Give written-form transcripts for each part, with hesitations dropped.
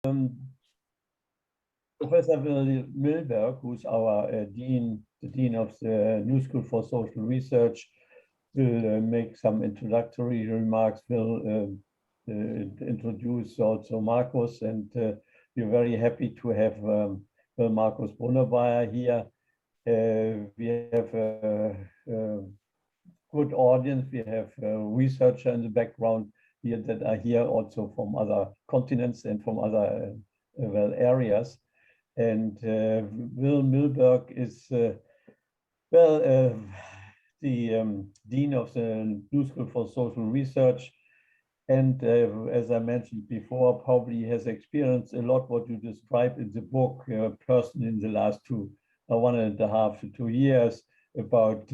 Professor Milberg, who's our dean, the dean of the New School for Social Research, will make some introductory remarks, will introduce also Markus, and we're very happy to have Markus Brunnermeier here. We have a good audience. We have researchers in the background here that are here also from other continents and from other areas. And Will Milberg is the dean of the New School for Social Research, and as I mentioned before, probably has experienced a lot what you described in the book, personally in the last 1.5 to 2 years, about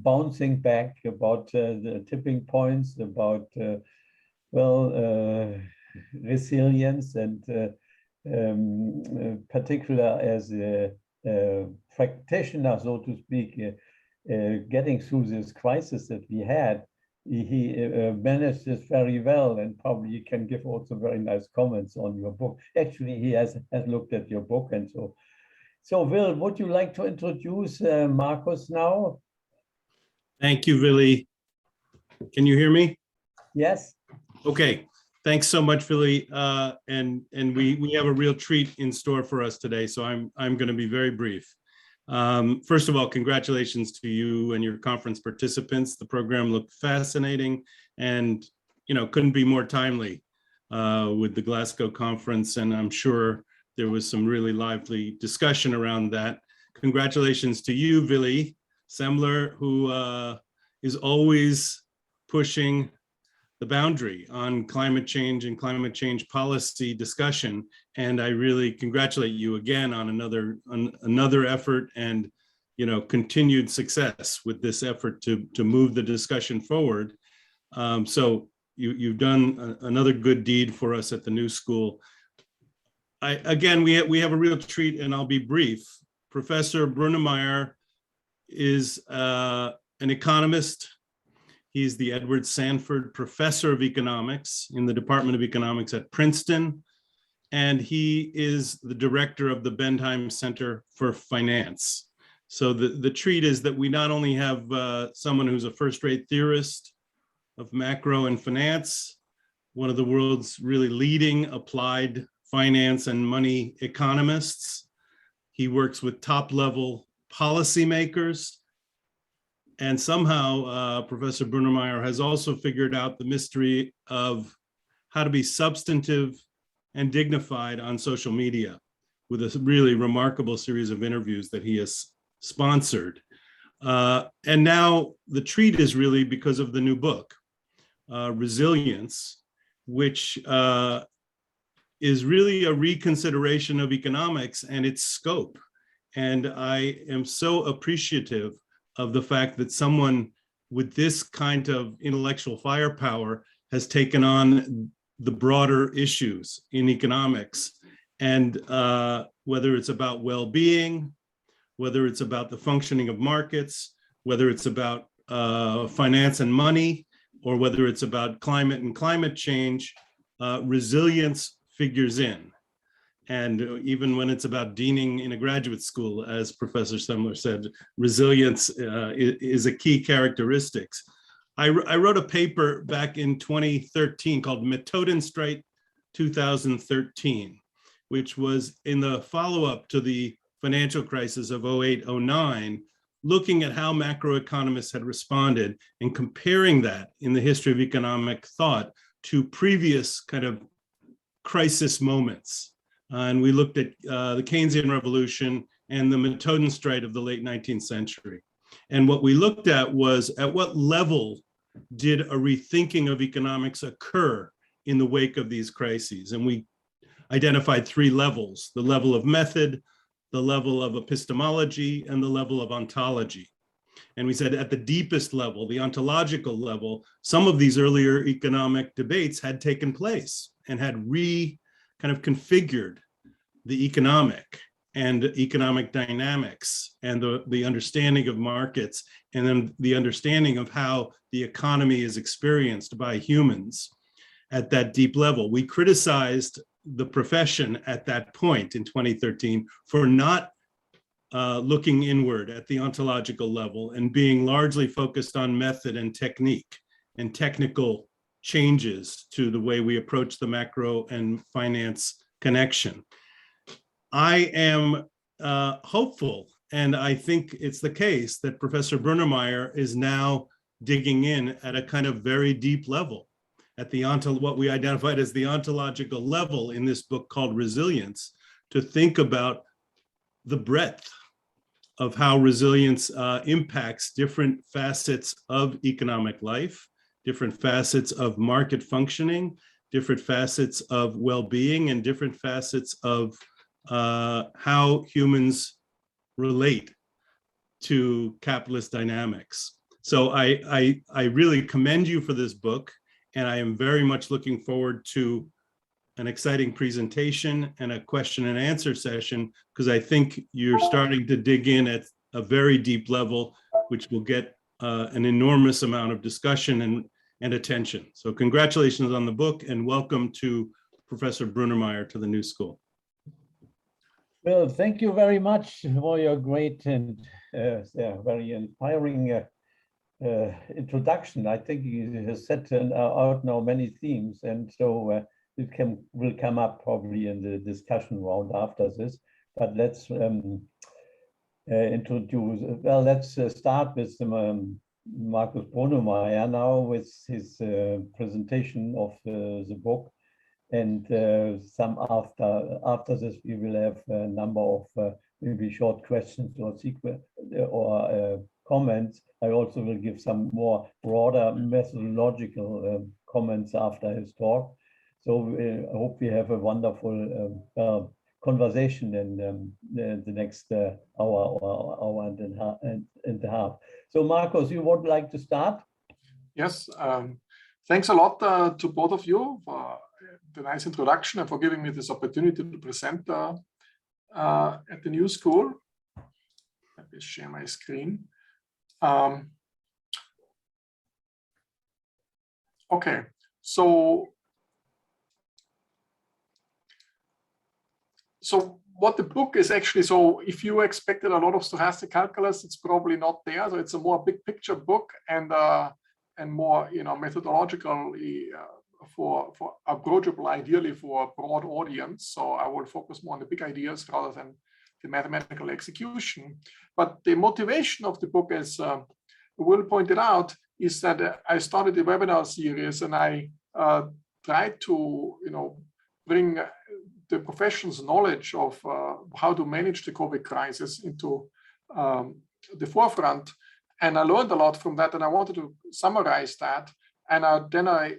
bouncing back, about the tipping points, about resilience, and particular as a practitioner, so to speak, getting through this crisis that we had. He managed this very well, and probably he can give also very nice comments on your book. Actually, he has looked at your book, and so Will, would you like to introduce Markus now? Thank you, Willy. Can you hear me? Yes. Okay. Thanks so much, Willy. And we have a real treat in store for us today, so I'm going to be very brief. First of all, congratulations to you and your conference participants. The program looked fascinating, and couldn't be more timely with the Glasgow conference, and I'm sure there was some really lively discussion around that. Congratulations to you, Willy Semmler, who is always pushing the boundary on climate change and climate change policy discussion. And I really congratulate you again on another effort and continued success with this effort to move the discussion forward. So you've done another good deed for us at the New School. Again, we have a real treat, and I'll be brief. Professor Brunnermeier is an economist. He's the Edward Sanford Professor of Economics in the Department of Economics at Princeton, and he is the director of the Bentheim Center for Finance. So the treat is that we not only have someone who's a first-rate theorist of macro and finance, one of the world's really leading applied finance and money economists. He works with top-level policymakers. And somehow, Professor Brunnermeier has also figured out the mystery of how to be substantive and dignified on social media with a really remarkable series of interviews that he has sponsored. And now the treat is really because of the new book, Resilience, which is really a reconsideration of economics and its scope. And I am so appreciative of the fact that someone with this kind of intellectual firepower has taken on the broader issues in economics. And whether it's about well-being, whether it's about the functioning of markets, whether it's about finance and money, or whether it's about climate and climate change, resilience figures in. And even when it's about deaning in a graduate school, as Professor Semmler said, resilience is a key characteristic. I wrote a paper back in 2013 called Methodenstrijd 2013, which was in the follow-up to the financial crisis of 08-09, looking at how macroeconomists had responded and comparing that in the history of economic thought to previous kind of crisis moments. And we looked at the Keynesian revolution and the Methodenstrijd of the late 19th century. And what we looked at was at what level did a rethinking of economics occur in the wake of these crises? And we identified 3 levels: the level of method, the level of epistemology, and the level of ontology. And we said at the deepest level, the ontological level, some of these earlier economic debates had taken place and had kind of configured the economic and economic dynamics and the understanding of markets, and then the understanding of how the economy is experienced by humans. at that deep level. We criticized the profession at that point in 2013 for not looking inward at the ontological level and being largely focused on method and technique and technical changes to the way we approach the macro and finance connection. I am hopeful, and I think it's the case, that Professor Brunnermeier is now digging in at a kind of very deep level, at the what we identified as the ontological level in this book called Resilience, to think about the breadth of how resilience impacts different facets of economic life, different facets of market functioning, different facets of well-being, and different facets of how humans relate to capitalist dynamics. So I really commend you for this book, and I am very much looking forward to an exciting presentation and a question and answer session, because I think you're starting to dig in at a very deep level, which will get an enormous amount of discussion and attention. So congratulations on the book, and welcome to Professor Brunnermeier to the New School. Well, thank you very much for your great and very inspiring introduction. I think you have set out now many themes, and so it will come up probably in the discussion round after this. But let's introduce. Well, let's start with Markus Brunnermeier now with his presentation of the book, and some after this we will have a number of maybe short questions or comments. I also will give some more broader methodological comments after his talk. So I hope we have a wonderful conversation in the next hour or hour and a half. So Markus, you would like to start? Yes, thanks a lot to both of you for the nice introduction and for giving me this opportunity to present at the New School. Let me share my screen. Okay, so what the book is actually, so if you expected a lot of stochastic calculus, it's probably not there. So it's a more big picture book and more, methodologically for approachable, ideally for a broad audience. So I will focus more on the big ideas rather than the mathematical execution. But the motivation of the book, as Will pointed out, is that I started the webinar series and I tried to, bring the profession's knowledge of how to manage the COVID crisis into the forefront. And I learned a lot from that, and I wanted to summarize that. And then I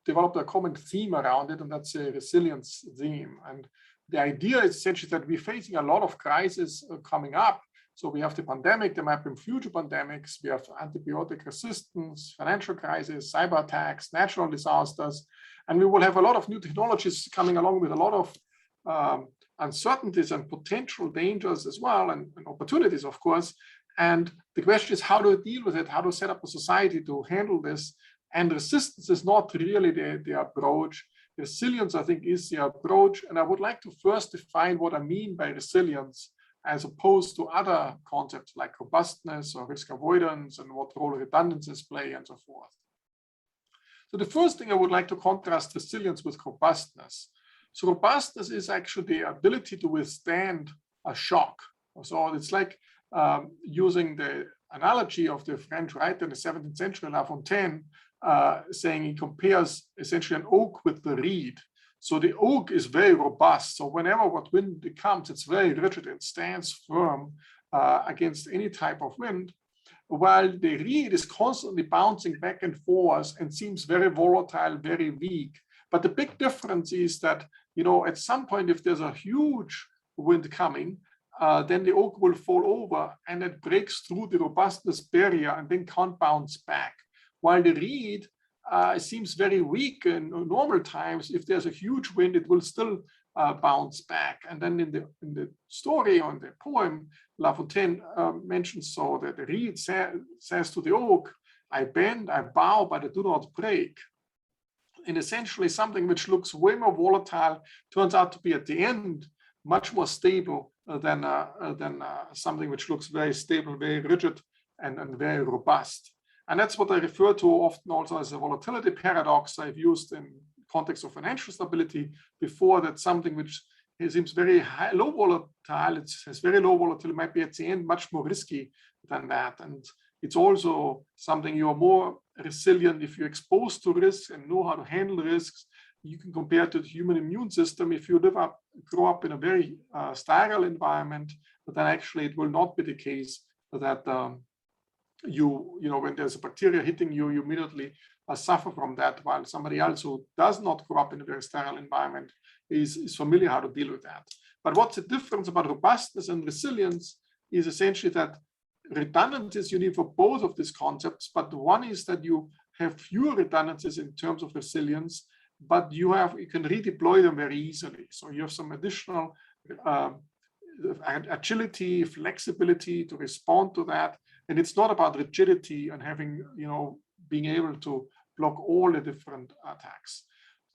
developed a common theme around it, and that's a resilience theme. And the idea is essentially that we're facing a lot of crises coming up. So we have the pandemic, there might be future pandemics, we have antibiotic resistance, financial crisis, cyber attacks, natural disasters, and we will have a lot of new technologies coming along with a lot of uncertainties and potential dangers as well, and opportunities, of course. And the question is how to deal with it, how to set up a society to handle this. And resistance is not really the approach. Resilience, I think, is the approach. And I would like to first define what I mean by resilience, as opposed to other concepts like robustness or risk avoidance and what role redundancies play and so forth. So the first thing I would like to contrast resilience with robustness. So robustness is actually the ability to withstand a shock. So it's like using the analogy of the French writer in the 17th century, La Fontaine, saying he compares essentially an oak with the reed. So the oak is very robust. So whenever what wind comes, it's very rigid and stands firm against any type of wind, while the reed is constantly bouncing back and forth and seems very volatile, very weak. But the big difference is that, at some point, if there's a huge wind coming, then the oak will fall over and it breaks through the robustness barrier and then can't bounce back. While the reed seems very weak in normal times, if there's a huge wind, it will still bounce back. And then in the story or in the poem, La Fontaine mentions so that the reed says to the oak, I bend, I bow, but I do not break. And essentially something which looks way more volatile turns out to be at the end much more stable than something which looks very stable, very rigid, and very robust. And that's what I refer to often also as a volatility paradox. I've used in context of financial stability before, that something which seems very low volatile, it has very low volatility, might be at the end much more risky than that. And it's also something you're more resilient if you're exposed to risks and know how to handle risks. You can compare to the human immune system. If you grow up in a very sterile environment, but then actually it will not be the case that when there's a bacteria hitting you, you immediately suffer from that, while somebody else who does not grow up in a very sterile environment is familiar how to deal with that. But what's the difference about robustness and resilience is essentially that redundancies you need for both of these concepts, but one is that you have fewer redundancies in terms of resilience, but you can redeploy them very easily. So you have some additional agility, flexibility to respond to that. And it's not about rigidity and having, being able to block all the different attacks.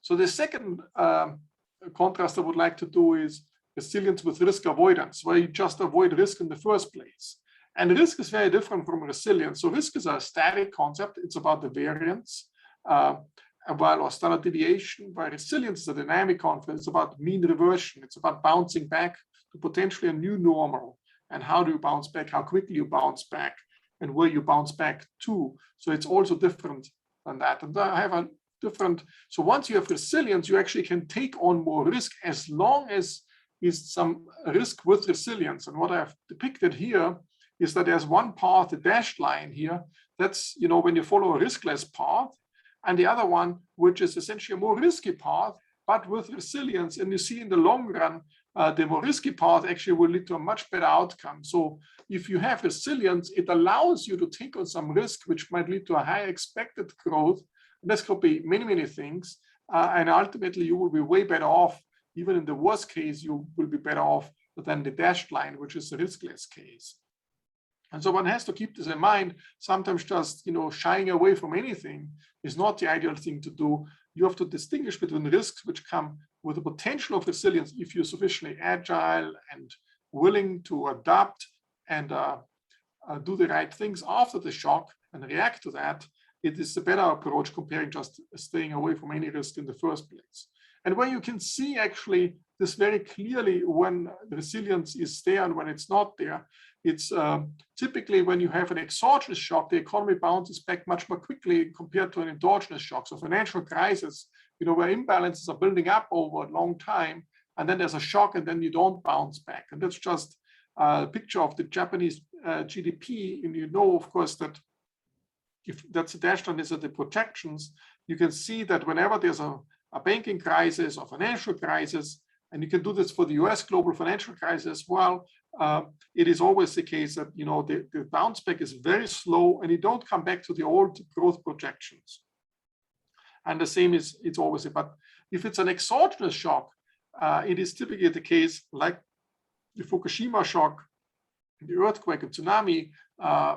So the second contrast I would like to do is resilience with risk avoidance, where you just avoid risk in the first place. And risk is very different from resilience. So risk is a static concept. It's about the variance, or standard deviation, while resilience is a dynamic concept. It's about mean reversion. It's about bouncing back to potentially a new normal. And how do you bounce back? How quickly you bounce back, and where you bounce back to. So it's also different than that. And I have a different. So once you have resilience, you actually can take on more risk as long as is some risk with resilience. And what I've depicted here is that there's one path, the dashed line here. That's when you follow a riskless path, and the other one, which is essentially a more risky path, but with resilience. And you see in the long run, the more risky path actually will lead to a much better outcome. So if you have resilience, it allows you to take on some risk, which might lead to a higher expected growth. And this could be many, many things. And ultimately, you will be way better off. Even in the worst case, you will be better off than the dashed line, which is the riskless case. And so one has to keep this in mind. Sometimes just shying away from anything is not the ideal thing to do. You have to distinguish between risks which come with the potential of resilience if you're sufficiently agile and willing to adapt and do the right things after the shock and react to that. It is a better approach comparing just staying away from any risk in the first place. And where you can see actually this very clearly when resilience is there and when it's not there, it's typically when you have an exogenous shock, the economy bounces back much more quickly compared to an endogenous shock. So financial crisis, where imbalances are building up over a long time, and then there's a shock and then you don't bounce back. And that's just a picture of the Japanese GDP. And of course, that if that's a dashed line, these are the projections, you can see that whenever there's a banking crisis or financial crisis, and you can do this for the US global financial crisis as well, it is always the case that the bounce back is very slow and you don't come back to the old growth projections. And the same is, it's always, but if it's an exogenous shock, it is typically the case like the Fukushima shock, the earthquake and tsunami,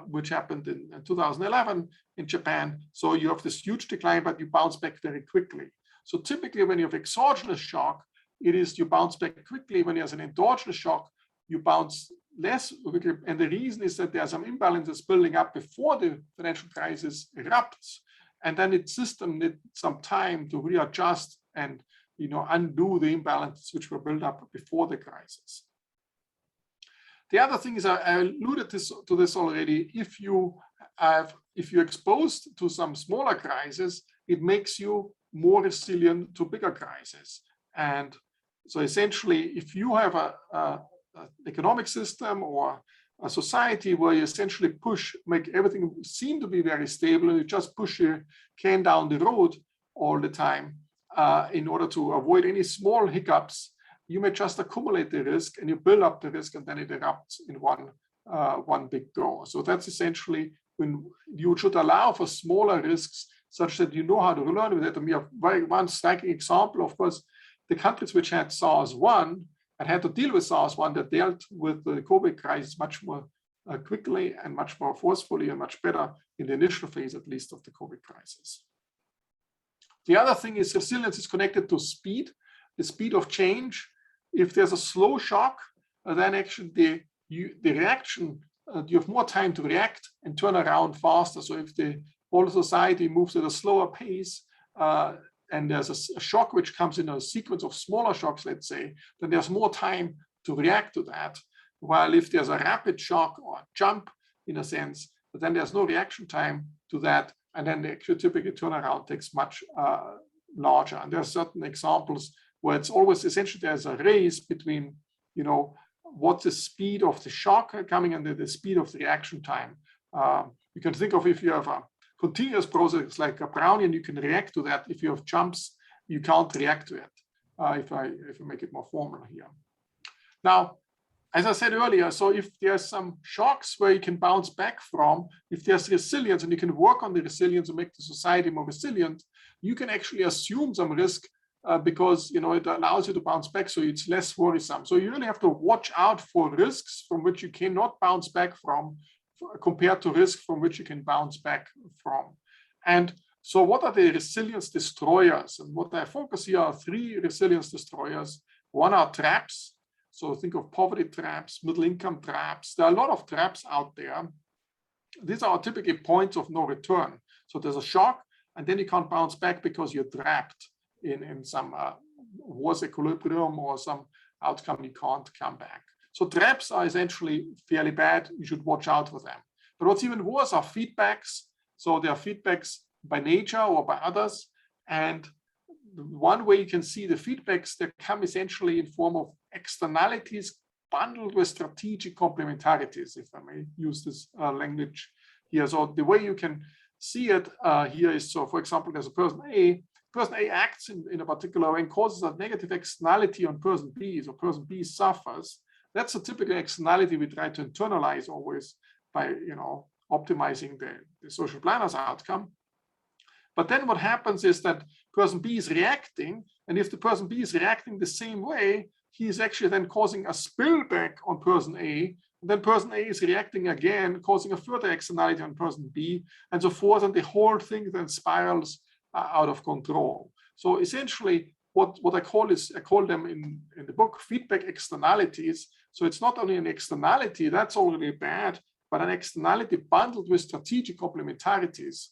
which happened in 2011 in Japan. So you have this huge decline, but you bounce back very quickly. So typically when you have exogenous shock, it is you bounce back quickly. When there's an endogenous shock, you bounce less quickly. And the reason is that there are some imbalances building up before the financial crisis erupts. And then its system needs some time to readjust and undo the imbalances which were built up before the crisis. The other thing is, I alluded to this already. If you're exposed to some smaller crises, it makes you more resilient to bigger crises. And so essentially, if you have an economic system or a society where you essentially make everything seem to be very stable, and you just push your can down the road all the time in order to avoid any small hiccups, you may just accumulate the risk and you build up the risk and then it erupts in one big go. So that's essentially when you should allow for smaller risks such that you know how to learn with it. And we have one striking example, of course, the countries which had SARS-1 and had to deal with SARS-1 that dealt with the COVID crisis much more quickly and much more forcefully and much better in the initial phase, at least, of the COVID crisis. The other thing is resilience is connected to speed, the speed of change. If there's a slow shock, then actually the reaction, you have more time to react and turn around faster. So if the whole society moves at a slower pace, and there's a shock which comes in a sequence of smaller shocks, let's say, then there's more time to react to that. While if there's a rapid shock or jump, in a sense, but then there's no reaction time to that, and then the actual typical turnaround takes much larger. And there are certain examples where it's always essentially there's a race between, you know, what's the speed of the shock coming and the speed of the reaction time. You can think of if you have a continuous process like a brownian, you can react to that. If you have jumps, you can't react to it. If I make it more formal here. Now, as I said earlier, so if there's some shocks where you can bounce back from, if there's resilience and you can work on the resilience and make the society more resilient, you can actually assume some risk because, you know, it allows you to bounce back, so it's less worrisome. So you really have to watch out for risks from which you cannot bounce back from, compared to risk from which you can bounce back from. And so what are the resilience destroyers? And what I focus here are 3 resilience destroyers. One are traps. So think of poverty traps, middle income traps. There are a lot of traps out there. These are typically points of no return. So there's a shock, and then you can't bounce back because you're trapped in some worse equilibrium or some outcome you can't come back. So traps are essentially fairly bad. You should watch out for them. But what's even worse are feedbacks. So there are feedbacks by nature or by others. And one way you can see the feedbacks that come essentially in form of externalities bundled with strategic complementarities, if I may use this language here. So the way you can see it here is, so for example, there's a person A acts in a particular way and causes a negative externality on person B, so person B suffers. That's a typical externality we try to internalize always by, you know, optimizing the social planner's outcome. But then what happens is that person B is reacting, and if the person B is reacting the same way, he is actually then causing a spillback on person A, and then person A is reacting again, causing a further externality on person B, and so forth, and the whole thing then spirals out of control. So essentially, what I call them in the book feedback externalities. So it's not only an externality, that's already bad, but an externality bundled with strategic complementarities.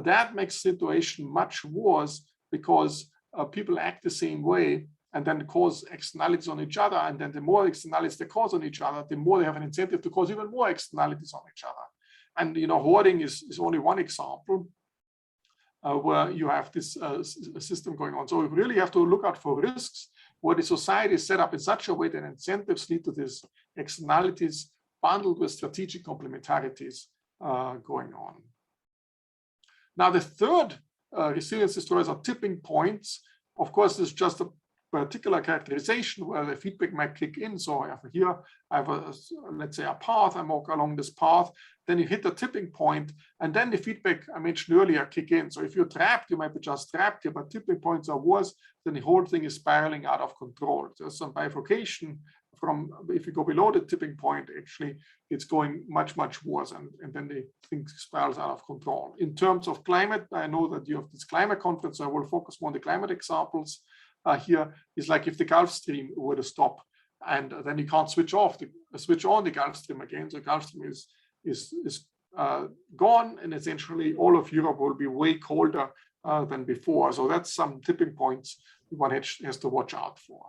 That makes the situation much worse because people act the same way and then cause externalities on each other. And then the more externalities they cause on each other, the more they have an incentive to cause even more externalities on each other. And, you know, hoarding is only one example where you have this system going on. So we really have to look out for risks where the society is set up in such a way that incentives lead to these externalities bundled with strategic complementarities going on. Now, the third resilience destroyers are tipping points. Of course, this is just a particular characterization where the feedback might kick in. So I have let's say a path, I walk along this path, then you hit the tipping point, and then the feedback I mentioned earlier kick in. So if you're trapped, you might be just trapped here, but tipping points are worse, then the whole thing is spiraling out of control. There's some bifurcation from, if you go below the tipping point, actually, it's going much, much worse, and then the thing spirals out of control. In terms of climate, I know that you have this climate conference, so I will focus more on the climate examples. Here is like if the Gulf Stream were to stop, and then you can't switch on the Gulf Stream again. So Gulf Stream is gone, and essentially all of Europe will be way colder than before. So that's some tipping points one has to watch out for.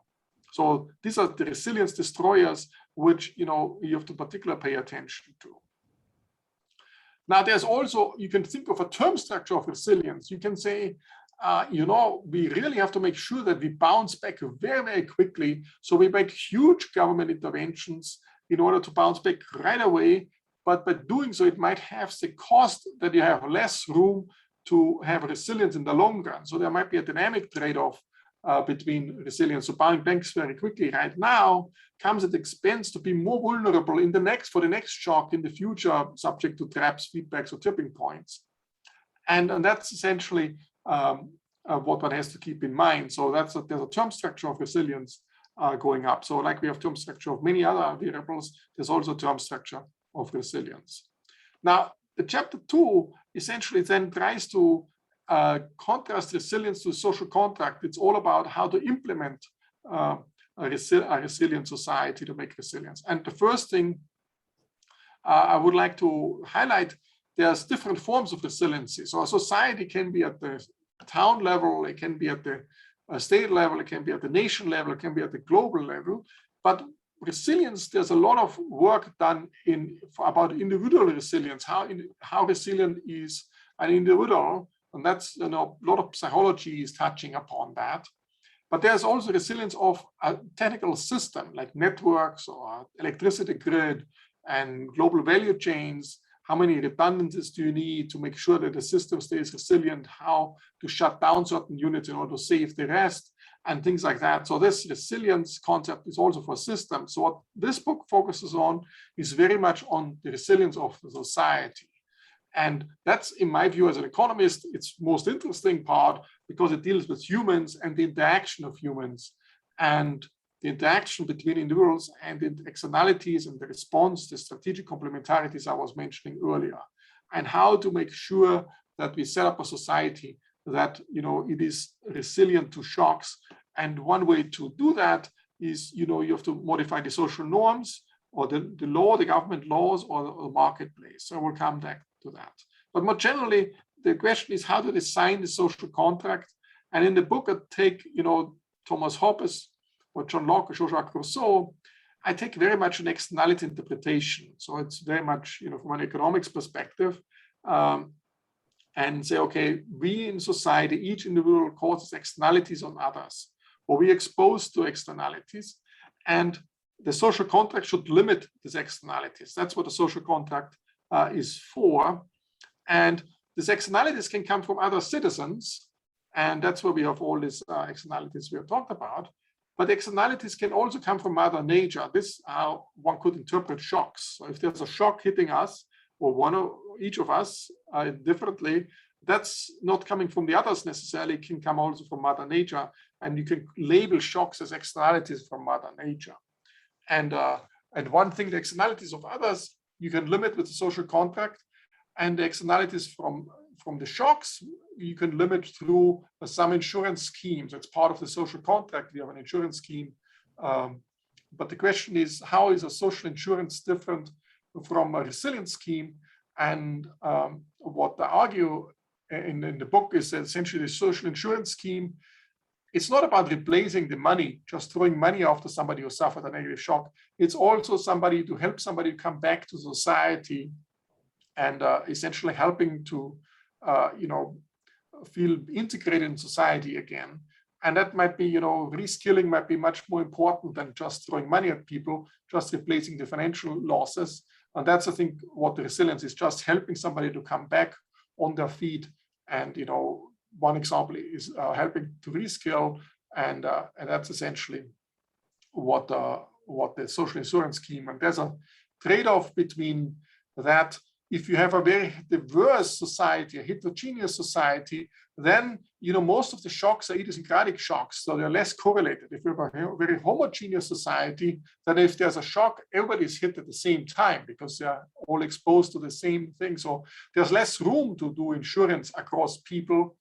So these are the resilience destroyers, which, you know, you have to particularly pay attention to. Now, there's also, you can think of a term structure of resilience. You can say, you know, we really have to make sure that we bounce back very, very quickly. So we make huge government interventions in order to bounce back right away. But by doing so, it might have the cost that you have less room to have resilience in the long run. So there might be a dynamic trade-off between resilience. So bouncing back very quickly right now comes at the expense to be more vulnerable for the next shock in the future, subject to traps, feedbacks, or tipping points. And that's essentially what one has to keep in mind. So there's a term structure of resilience going up. So like we have term structure of many other variables, there's also term structure of resilience. Now, the chapter 2 essentially then tries to contrast resilience to social contract, it's all about how to implement a resilient society to make resilience. And the first thing I would like to highlight, there's different forms of resiliency. So a society can be at the town level, it can be at the state level, it can be at the nation level, it can be at the global level. But resilience, there's a lot of work done about individual resilience, how resilient is an individual, and that's, a lot of psychology is touching upon that. But there's also resilience of a technical system like networks or electricity grid and global value chains. How many redundancies do you need to make sure that the system stays resilient? How to shut down certain units in order to save the rest and things like that. So this resilience concept is also for systems. So what this book focuses on is very much on the resilience of the society. And that's, in my view as an economist, its most interesting part because it deals with humans and the interaction of humans and the interaction between individuals and the externalities and the response, the strategic complementarities I was mentioning earlier, and how to make sure that we set up a society that, it is resilient to shocks. And one way to do that is, you have to modify the social norms or the law, the government laws, or the marketplace. So we'll come back to that. But more generally, the question is how to design the social contract. And in the book, I take, Thomas Hobbes or John Locke or Jean-Jacques Rousseau, I take very much an externality interpretation. So it's very much, from an economics perspective, and say, okay, we in society, each individual causes externalities on others, or we exposed to externalities, and the social contract should limit these externalities. That's what the social contract is for. And these externalities can come from other citizens, and that's where we have all these externalities we have talked about. But externalities can also come from Mother Nature. This is how one could interpret shocks. So if there's a shock hitting us, or each of us differently, that's not coming from the others necessarily, it can come also from Mother Nature. And you can label shocks as externalities from Mother Nature. And one thing, the externalities of others, you can limit with the social contract, and the externalities from the shocks, you can limit through some insurance schemes. It's part of the social contract. We have an insurance scheme. But the question is, how is a social insurance different from a resilience scheme? And what I argue in the book is that essentially the social insurance scheme, it's not about replacing the money, just throwing money after somebody who suffered a negative shock. It's also somebody to help somebody come back to society and essentially helping to feel integrated in society again. And that might be, reskilling might be much more important than just throwing money at people, just replacing the financial losses. And that's, I think, what the resilience is, just helping somebody to come back on their feet. And, one example is helping to reskill. And that's essentially what the social insurance scheme, and there's a trade-off between that. If you have a very diverse society, a heterogeneous society, then most of the shocks are idiosyncratic shocks, so they're less correlated. If you have a very homogeneous society, then if there's a shock, everybody's hit at the same time because they're all exposed to the same thing. So there's less room to do insurance across people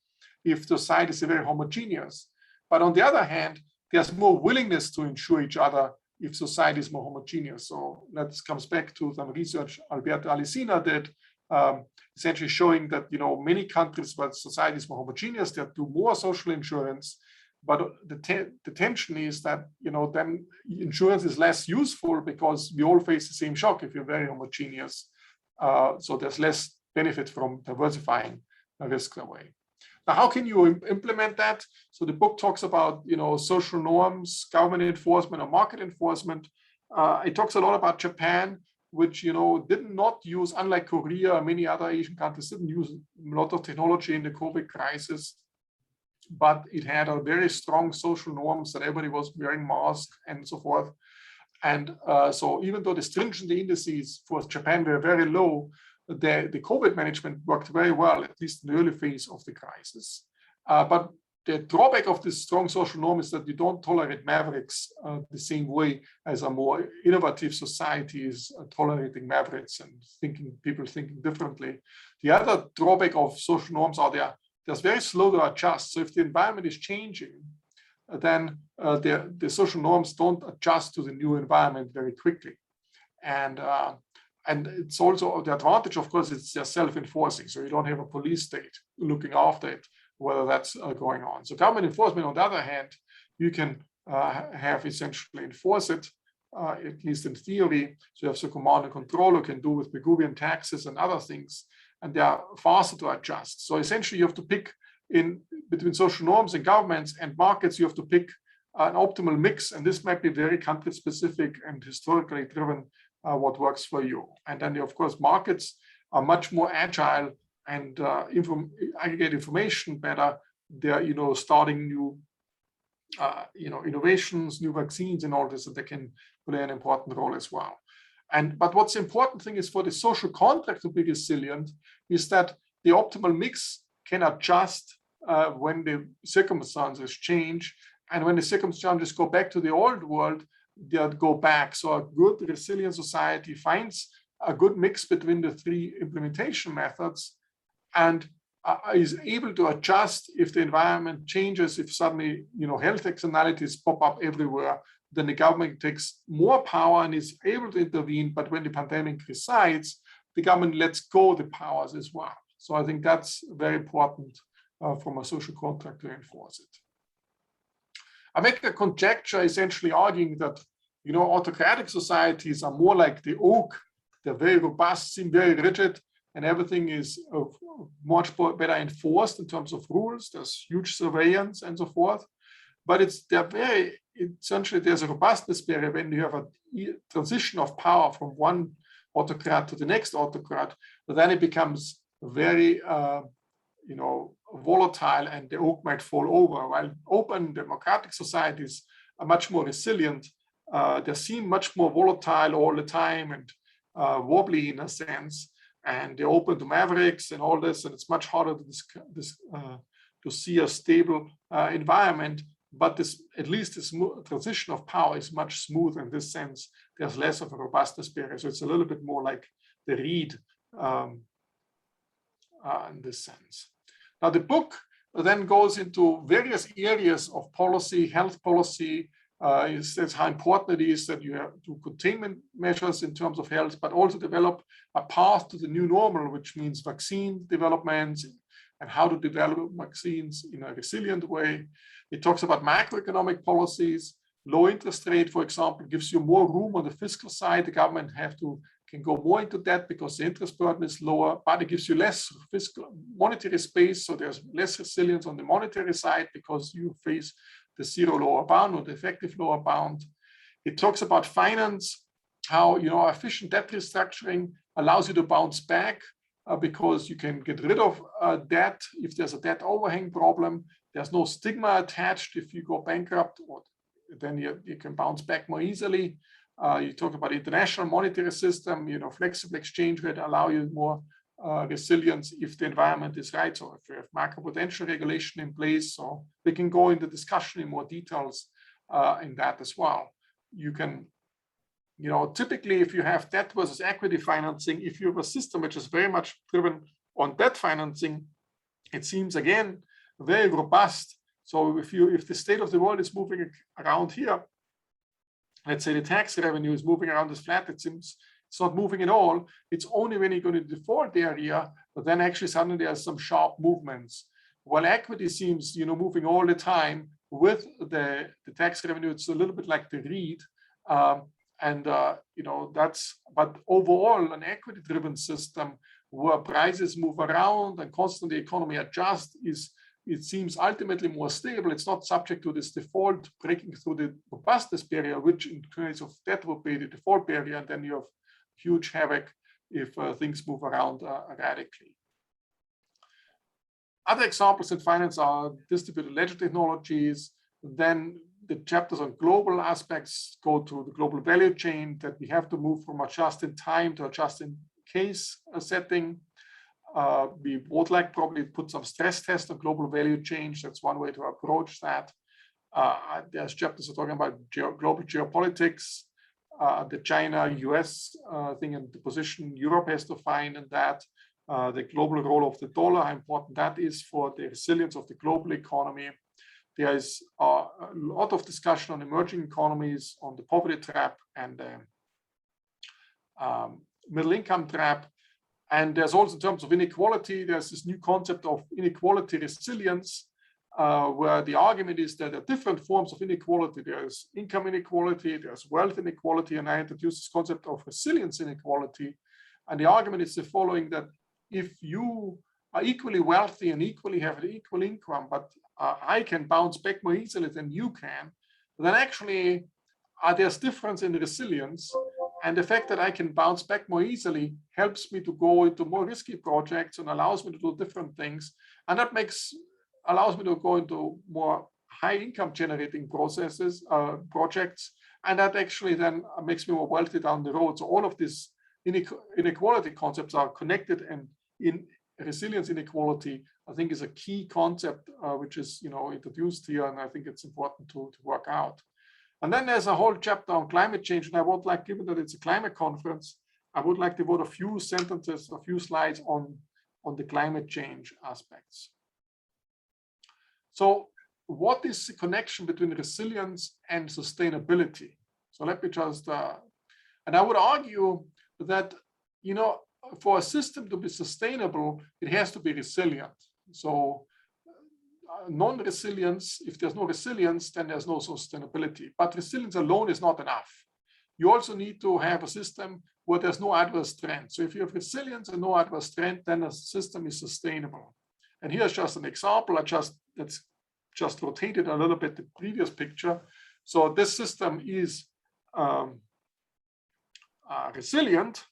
if the society is very homogeneous. But on the other hand, there's more willingness to insure each other if society is more homogeneous. So that comes back to some research Alberto Alesina did, essentially showing that many countries where society is more homogeneous, they do more social insurance. But the tension is that then insurance is less useful because we all face the same shock if you're very homogeneous. So there's less benefit from diversifying the risk away. Now, how can you implement that? So the book talks about, social norms, government enforcement, or market enforcement. It talks a lot about Japan, which, did not use, unlike Korea or many other Asian countries, didn't use a lot of technology in the COVID crisis, but it had a very strong social norms that everybody was wearing masks and so forth. And so even though the stringent indices for Japan were very low, the COVID management worked very well, at least in the early phase of the crisis. But the drawback of this strong social norm is that you don't tolerate mavericks the same way as a more innovative society is tolerating mavericks and people thinking differently. The other drawback of social norms are they're very slow to adjust. So if the environment is changing, then the social norms don't adjust to the new environment very quickly. And it's also the advantage, of course, it's just self-enforcing. So you don't have a police state looking after it, whether that's going on. So government enforcement, on the other hand, you can have essentially enforce it, at least in theory. So you have the command and control you can do with Pigouvian taxes and other things, and they are faster to adjust. So essentially you have to pick in between social norms and governments and markets, you have to pick an optimal mix, and this might be very country specific and historically driven what works for you. And then of course markets are much more agile and aggregate information better. They're starting new innovations, new vaccines and all this, and they can play an important role as well. But what's the important thing is for the social contract to be resilient is that the optimal mix can adjust when the circumstances change, and when the circumstances go back to the old world, they'll go back. So a good resilient society finds a good mix between the three implementation methods and is able to adjust if the environment changes. If suddenly health externalities pop up everywhere, then the government takes more power and is able to intervene. But when the pandemic resides, the government lets go the powers as well. So I think that's very important from a social contract to enforce it. I make a conjecture essentially arguing that autocratic societies are more like the oak. They're very robust, seem very rigid, and everything is much better enforced in terms of rules. There's huge surveillance and so forth. But essentially there's a robustness barrier when you have a transition of power from one autocrat to the next autocrat, but then it becomes very volatile, and the oak might fall over. While open democratic societies are much more resilient, they seem much more volatile all the time and wobbly in a sense, and they're open to mavericks and all this, and it's much harder to see a stable environment. But at least this transition of power is much smoother in this sense. There's less of a robustness barrier, so it's a little bit more like the reed in this sense. Now the book then goes into various areas of policy, health policy. It says how important it is that you have to containment measures in terms of health, but also develop a path to the new normal, which means vaccine developments and how to develop vaccines in a resilient way. It talks about macroeconomic policies. Low interest rate, for example, gives you more room on the fiscal side. The government can go more into debt because the interest burden is lower, but it gives you less fiscal monetary space. So there's less resilience on the monetary side because you face the zero lower bound or the effective lower bound. It talks about finance, how efficient debt restructuring allows you to bounce back because you can get rid of debt if there's a debt overhang problem. There's no stigma attached if you go bankrupt, or then you can bounce back more easily. You talk about international monetary system, flexible exchange rate allow you more resilience if the environment is right. So if you have macroprudential regulation in place, so we can go into discussion in more details in that as well. You can, typically if you have debt versus equity financing, if you have a system which is very much driven on debt financing, it seems again very robust. So if the state of the world is moving around here, let's say the tax revenue is moving around this flat, it seems it's not moving at all. It's only when you go to the default area, but then actually suddenly there's some sharp movements. While equity seems, moving all the time with the tax revenue, it's a little bit like the reed. But overall, an equity-driven system where prices move around and constantly the economy adjusts it seems ultimately more stable. It's not subject to this default breaking through the robustness barrier, which in case of debt will be the default barrier, and then you have huge havoc if things move around radically. Other examples in finance are distributed ledger technologies. Then the chapters on global aspects go to the global value chain, that we have to move from a just-in-time to a just-in-case setting. We would like probably put some stress test on global value change. That's one way to approach that. There's chapters talking about global geopolitics, the China-US thing and the position Europe has to find in that. the global role of the dollar, how important that is for the resilience of the global economy. There is a lot of discussion on emerging economies, on the poverty trap and the middle income trap. And there's also, in terms of inequality, there's this new concept of inequality resilience, where the argument is that there are different forms of inequality. There's income inequality, there's wealth inequality, and I introduced this concept of resilience inequality. And the argument is the following, that if you are equally wealthy and equally have an equal income, but I can bounce back more easily than you can, then actually there's difference in resilience. And the fact that I can bounce back more easily helps me to go into more risky projects and allows me to do different things. And that allows me to go into more high income generating projects. And that actually then makes me more wealthy down the road. So all of these inequality concepts are connected, and in resilience inequality, I think, is a key concept which is introduced here, and I think it's important to work out. And then there's a whole chapter on climate change, and I would like, given that it's a climate conference, I would like to devote a few sentences, a few slides on the climate change aspects. So what is the connection between resilience and sustainability? So let me just, and I would argue that, for a system to be sustainable, it has to be resilient. So non-resilience, if there's no resilience, then there's no sustainability. But resilience alone is not enough. You also need to have a system where there's no adverse trend. So if you have resilience and no adverse trend, then a system is sustainable. And here's just an example. Let's just rotated a little bit the previous picture. So this system is resilient,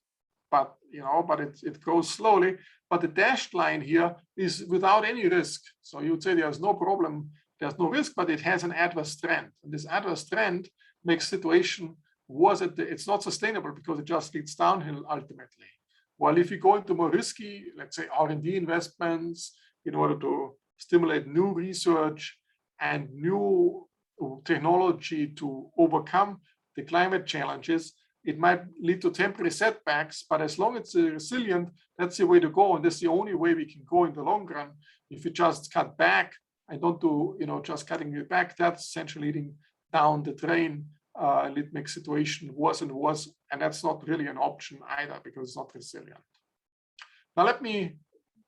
but it goes slowly. But the dashed line here is without any risk. So you'd say there's no problem, there's no risk, but it has an adverse trend. And this adverse trend makes situation worse. It's not sustainable because it just leads downhill ultimately. While if you go into more risky, let's say R&D investments, in order to stimulate new research and new technology to overcome the climate challenges, it might lead to temporary setbacks, but as long as it's resilient, that's the way to go. And that's the only way we can go in the long run. If you just cut back and don't do, just cutting it back, that's essentially leading down the drain, and it makes situation worse and worse. And that's not really an option either because it's not resilient. Now let me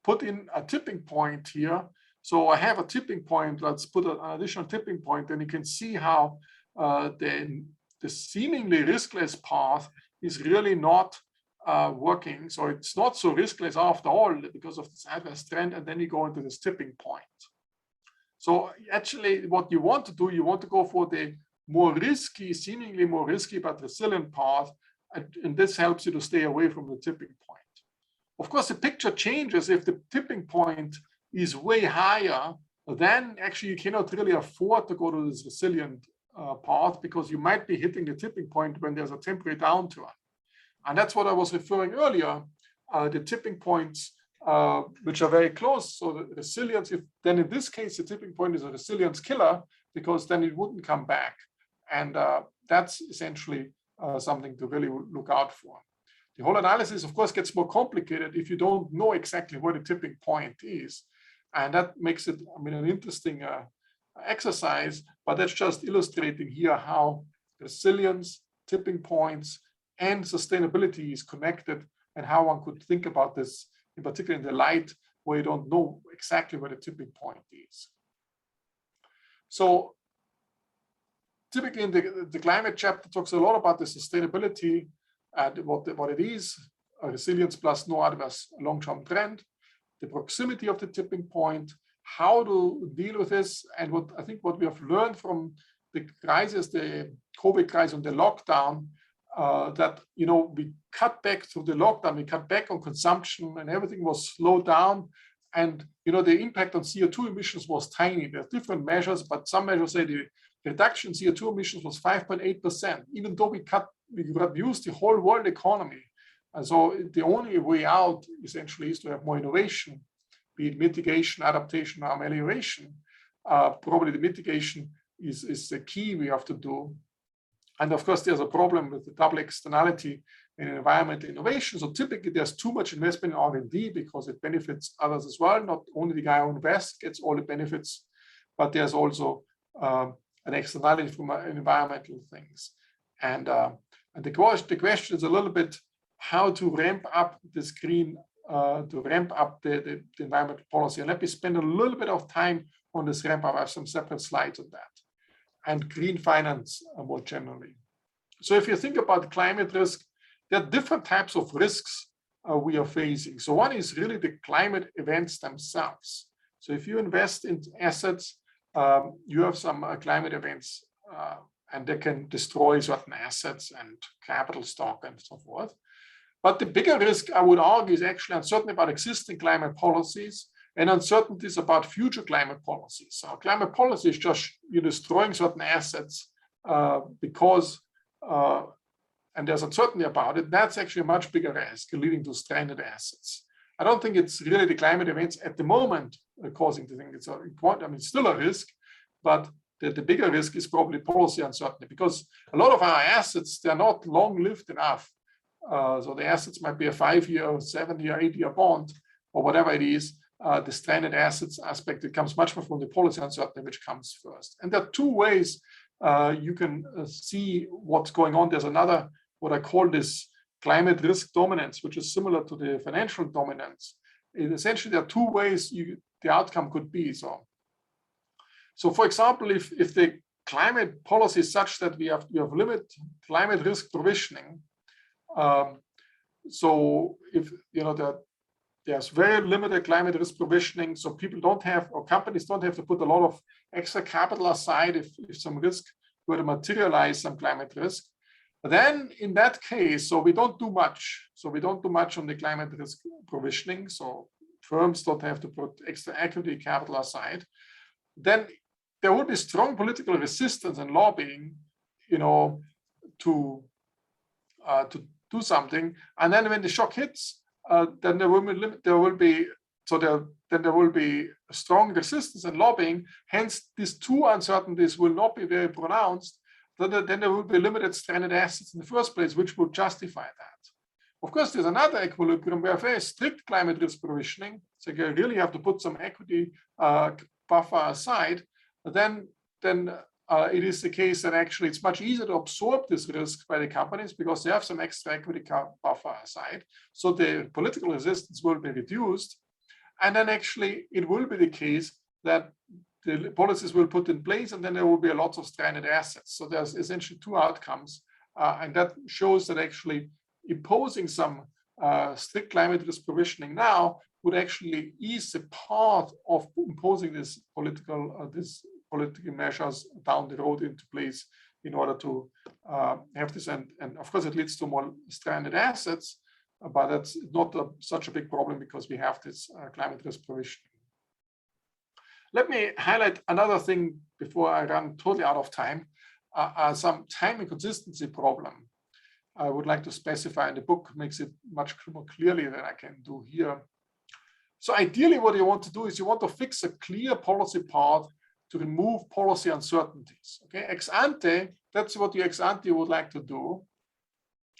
put in a tipping point here. So I have a tipping point. Let's put an additional tipping point, and you can see how the seemingly riskless path is really not working. So it's not so riskless after all because of this adverse trend, and then you go into this tipping point. So actually what you want to do, you want to go for the more risky, seemingly more risky but resilient path, and this helps you to stay away from the tipping point. Of course, the picture changes if the tipping point is way higher. Then actually you cannot really afford to go to this resilient path, because you might be hitting the tipping point when there's a temporary downturn. And that's what I was referring earlier, the tipping points which are very close. So the resilience, then in this case, the tipping point is a resilience killer, because then it wouldn't come back. And that's essentially something to really look out for. The whole analysis, of course, gets more complicated if you don't know exactly where the tipping point is. And that makes it, an interesting exercise, but that's just illustrating here how resilience, tipping points, and sustainability is connected, and how one could think about this, in particular in the light where you don't know exactly where the tipping point is. So typically in the climate chapter talks a lot about the sustainability and what it is, resilience plus no adverse long-term trend, the proximity of the tipping point, how to deal with this, and what we have learned from the crisis, the COVID crisis and the lockdown, that we cut back through the lockdown, we cut back on consumption, and everything was slowed down. And the impact on CO2 emissions was tiny. There are different measures, but some measures say the reduction in CO2 emissions was 5.8%, even though we reduced the whole world economy. And so the only way out essentially is to have more innovation, be it mitigation, adaptation, or amelioration. Probably the mitigation is the key we have to do. And of course, there's a problem with the double externality in environmental innovation. So typically there's too much investment in R&D because it benefits others as well. Not only the guy who invests gets all the benefits, but there's also an externality from environmental things. And the question is a little bit how to ramp up this green, to ramp up the environmental policy. And let me spend a little bit of time on this ramp up. I have some separate slides on that. And green finance more generally. So if you think about climate risk, there are different types of risks we are facing. So one is really the climate events themselves. So if you invest in assets, you have some climate events and they can destroy certain assets and capital stock and so forth. But the bigger risk, I would argue, is actually uncertainty about existing climate policies and uncertainties about future climate policies. So climate policy is just destroying certain assets because, and there's uncertainty about it. That's actually a much bigger risk, leading to stranded assets. I don't think it's really the climate events at the moment causing the thing. It's important. I mean, it's still a risk, but the bigger risk is probably policy uncertainty because a lot of our assets, they're not long-lived enough. So the assets might be a 5-year, 7-year, 8-year bond, or whatever it is. The stranded assets aspect, it comes much more from the policy uncertainty, which comes first. And there are two ways you can see what's going on. There's another, what I call this climate risk dominance, which is similar to the financial dominance. Essentially, there are two ways the outcome could be. So for example, if the climate policy is such that we have limited climate risk provisioning, so if there's very limited climate risk provisioning, so people don't have, or companies don't have to put a lot of extra capital aside if some risk were to materialize, some climate risk. Then in that case, so we don't do much. So we don't do much on the climate risk provisioning. So firms don't have to put extra equity capital aside. Then there will be strong political resistance and lobbying, to do something. And then when the shock hits, then there will be strong resistance and lobbying. Hence, these two uncertainties will not be very pronounced. Then there will be limited stranded assets in the first place, which would justify that. Of course, there's another equilibrium where very strict climate risk provisioning, so you really have to put some equity buffer aside. Then it is the case that actually it's much easier to absorb this risk by the companies because they have some extra equity buffer aside. So the political resistance will be reduced. And then actually it will be the case that the policies will put in place and then there will be a lot of stranded assets. So there's essentially two outcomes. And that shows that actually imposing some strict climate risk provisioning now would actually ease the path of imposing this political measures down the road into place in order to have this. And of course, it leads to more stranded assets, but that's not such a big problem because we have this climate risk provisioning. Let me highlight another thing before I run totally out of time, some time inconsistency problem. I would like to specify, and the book makes it much more clearly than I can do here. So ideally, what you want to do is you want to fix a clear policy path to remove policy uncertainties. Okay, ex ante, that's what you ex ante would like to do.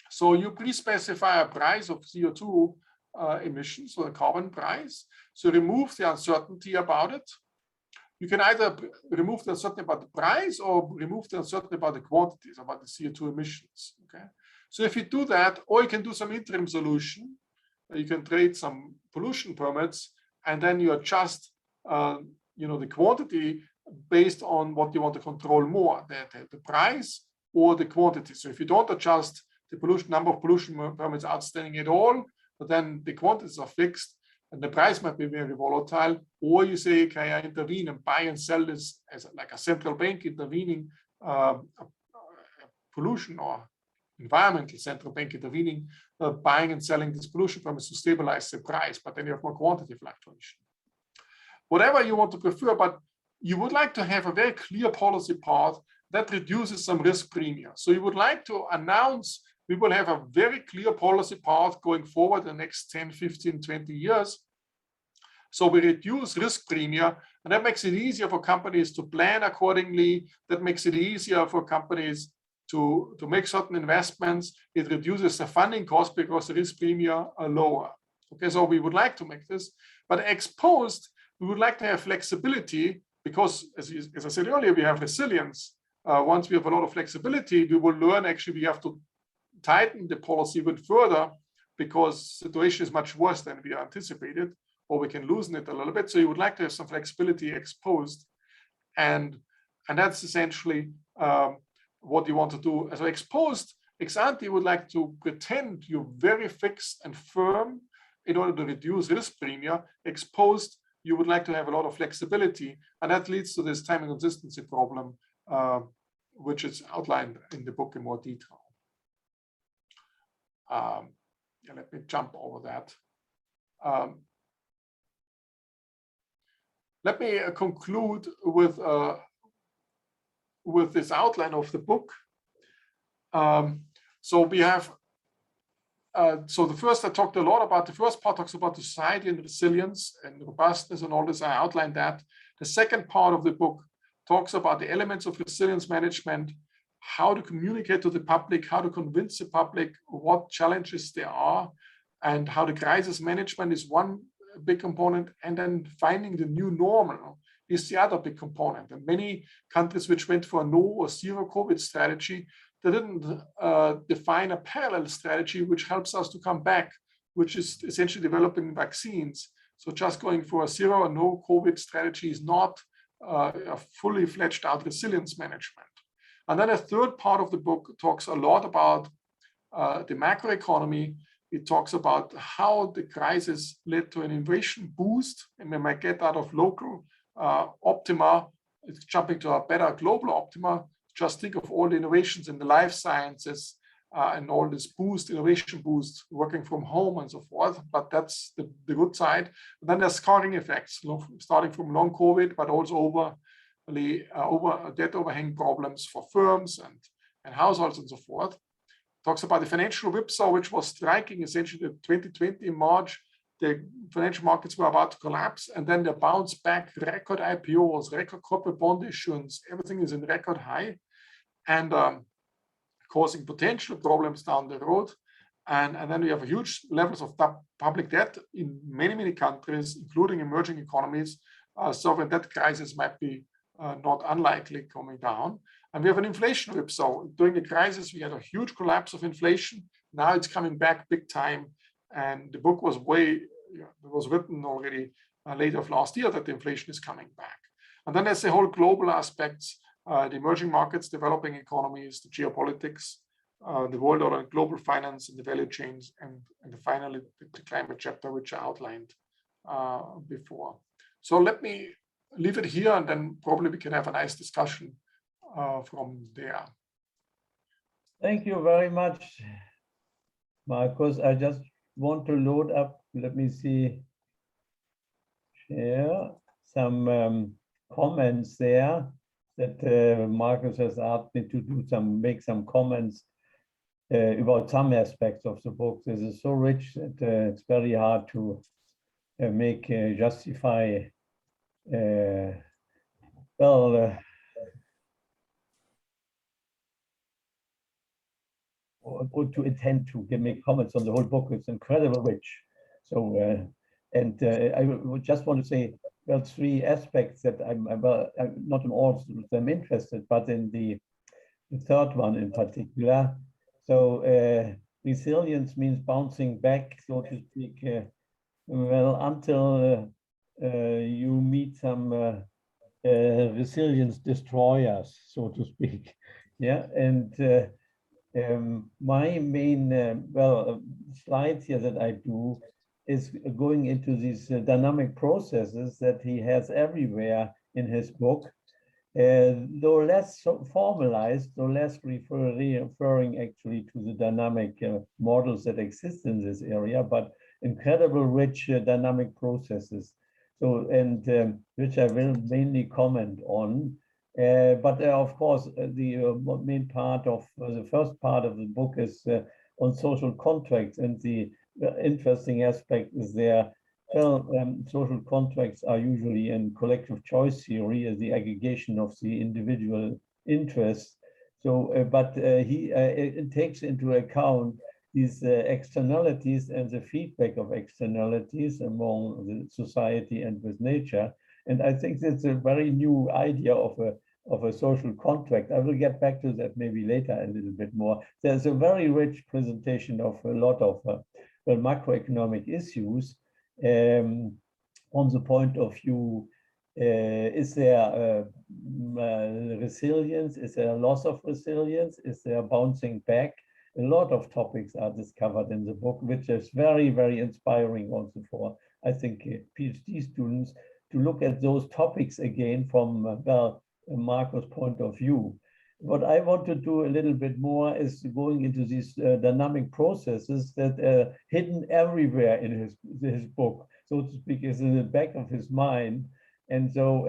So you pre-specify a price of CO2 emissions, so a carbon price. So remove the uncertainty about it. You can either remove the uncertainty about the price or remove the uncertainty about the quantities, about the CO2 emissions. Okay, so if you do that, or you can do some interim solution, you can trade some pollution permits, and then you adjust, the quantity based on what you want to control more, the price or the quantity. So if you don't adjust the number of pollution permits outstanding at all, but then the quantities are fixed and the price might be very volatile, or you say, okay, I intervene and buy and sell this as like a central bank intervening, pollution or environmental central bank intervening, buying and selling these pollution permits to stabilize the price, but then you have more quantity fluctuation. Whatever you want to prefer, but you would like to have a very clear policy path that reduces some risk premium. So you would like to announce we will have a very clear policy path going forward the next 10, 15, 20 years. So we reduce risk premium, and that makes it easier for companies to plan accordingly. That makes it easier for companies to make certain investments, it reduces the funding cost because the risk premia are lower. Okay, so we would like to make this, but ex post, we would like to have flexibility because, as I said earlier, we have resilience. Once we have a lot of flexibility, we will learn actually we have to tighten the policy even further because the situation is much worse than we anticipated, or we can loosen it a little bit. So you would like to have some flexibility ex post, and that's essentially what you want to do. So ex post, ex ante would like to pretend you're very fixed and firm in order to reduce risk premia. Ex post, you would like to have a lot of flexibility, and that leads to this time and consistency problem, which is outlined in the book in more detail. Yeah, let me jump over that. Let me conclude with this outline of the book. So we have, so the first I talked a lot about, the first part talks about society and resilience and robustness and all this, I outlined that. The second part of the book talks about the elements of resilience management, how to communicate to the public, how to convince the public what challenges there are, and how the crisis management is one big component, and then finding the new normal is the other big component. And many countries which went for a no or zero COVID strategy, they didn't define a parallel strategy which helps us to come back, which is essentially developing vaccines. So just going for a zero or no COVID strategy is not a fully fledged out resilience management. And then a third part of the book talks a lot about the macroeconomy. It talks about how the crisis led to an innovation boost, and we might get out of local optima, it's jumping to a better global optima. Just think of all the innovations in the life sciences and all this boost, innovation boost, working from home and so forth. But that's the good side. And then there's scarring effects, starting from long COVID, but also over debt overhang problems for firms and households and so forth. Talks about the financial whipsaw, which was striking essentially in 2020 in March. The financial markets were about to collapse, and then they bounced back, record IPOs, record corporate bond issuance, everything is in record high, and causing potential problems down the road. And then we have huge levels of public debt in many countries, including emerging economies. Sovereign debt crisis might be not unlikely coming down. And we have an inflation whipsaw. During the crisis, we had a huge collapse of inflation. Now it's coming back big time. And the book was written already late of last year that the inflation is coming back. And then there's the whole global aspects, the emerging markets, developing economies, the geopolitics, the world order, global finance and the value chains, and finally the climate chapter, which I outlined before. So let me leave it here, and then probably we can have a nice discussion from there. Thank you very much, Markus. I just want to load up, let me see, share some comments there that Markus has asked me to do make some comments about some aspects of the book. This is so rich that it's very hard to justify or to intend to make comments on the whole book. It's incredibly rich. So, I would just want to say, well, three aspects that I'm not in all of them interested, but in the third one in particular. So resilience means bouncing back, so to speak, well, until you meet some resilience destroyers, so to speak. Yeah, and my main slides here that I do is going into these dynamic processes that he has everywhere in his book, though less formalized, though less referring actually to the dynamic models that exist in this area, but incredible rich dynamic processes. So, and which I will mainly comment on. But of course, the main part of the first part of the book is on social contracts, and the interesting aspect is there. Well, social contracts are usually in collective choice theory as the aggregation of the individual interests But it takes into account these externalities and the feedback of externalities among the society and with nature. And I think that's a very new idea of a social contract. I will get back to that maybe later a little bit more. There's a very rich presentation of a lot of macroeconomic issues on the point of view, is there resilience? Is there a loss of resilience? Is there bouncing back? A lot of topics are discovered in the book, which is very, very inspiring also for, I think, PhD students to look at those topics again from, well, Markus' point of view. What I want to do a little bit more is going into these dynamic processes that are hidden everywhere in his book, so to speak, is in the back of his mind. And so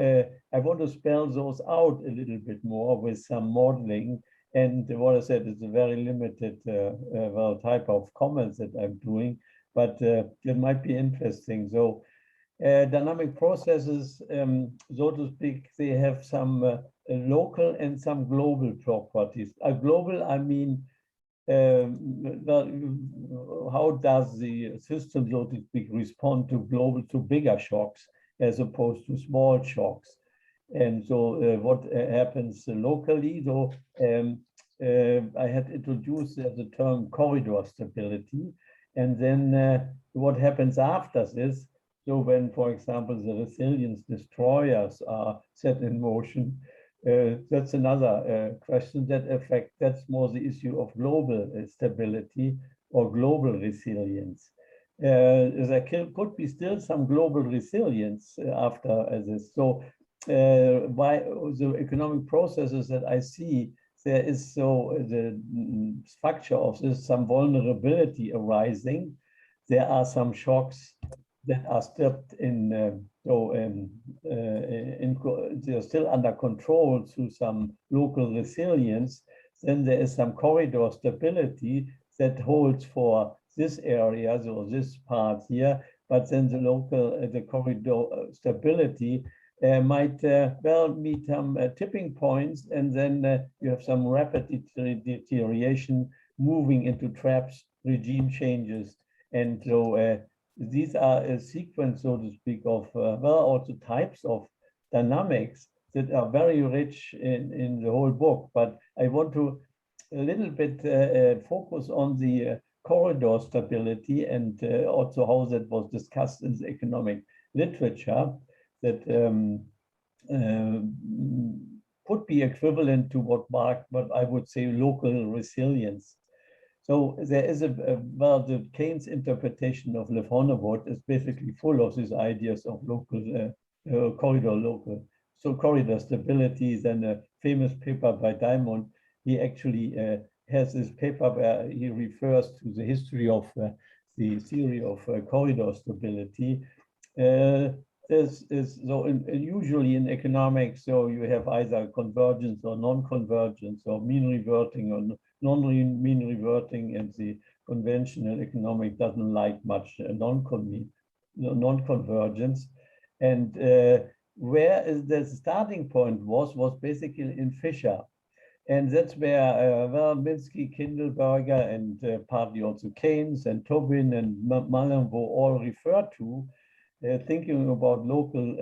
I want to spell those out a little bit more with some modeling. And what I said is a very limited well, type of comments that I'm doing, but it might be interesting. So dynamic processes, so to speak, they have some local and some global properties. Global, I mean, how does the system, so to speak, respond to bigger shocks as opposed to small shocks? And so what happens locally, though, I had introduced the term corridor stability. And then what happens after this? So when, for example, the resilience destroyers are set in motion, that's another question that affects, that's more the issue of global stability or global resilience. There could be still some global resilience after this. So why the economic processes that I see, there is so the structure of this, some vulnerability arising. There are some shocks that are still they're still under control through some local resilience. Then there is some corridor stability that holds for this area, so this part here, but then the corridor stability might well meet some tipping points, and then you have some rapid deterioration moving into traps, regime changes. And so these are a sequence, so to speak, of well, also types of dynamics that are very rich in the whole book. But I want to a little bit focus on the corridor stability and also how that was discussed in the economic literature, that could be equivalent to what I would say local resilience. So there is well, the Keynes interpretation of Le Bonnewood is basically full of these ideas of local corridor stability. Then a famous paper by Diamond, he actually has this paper where he refers to the history of the theory of corridor stability. This is so usually in economics, so you have either convergence or non-convergence, or mean reverting or non-mean reverting, and the conventional economic doesn't like much non-convergence. And where is the starting point was basically in Fisher. And that's where well, Minsky, Kindleberger, and partly also Keynes and Tobin and Malenvaux all refer to, thinking about local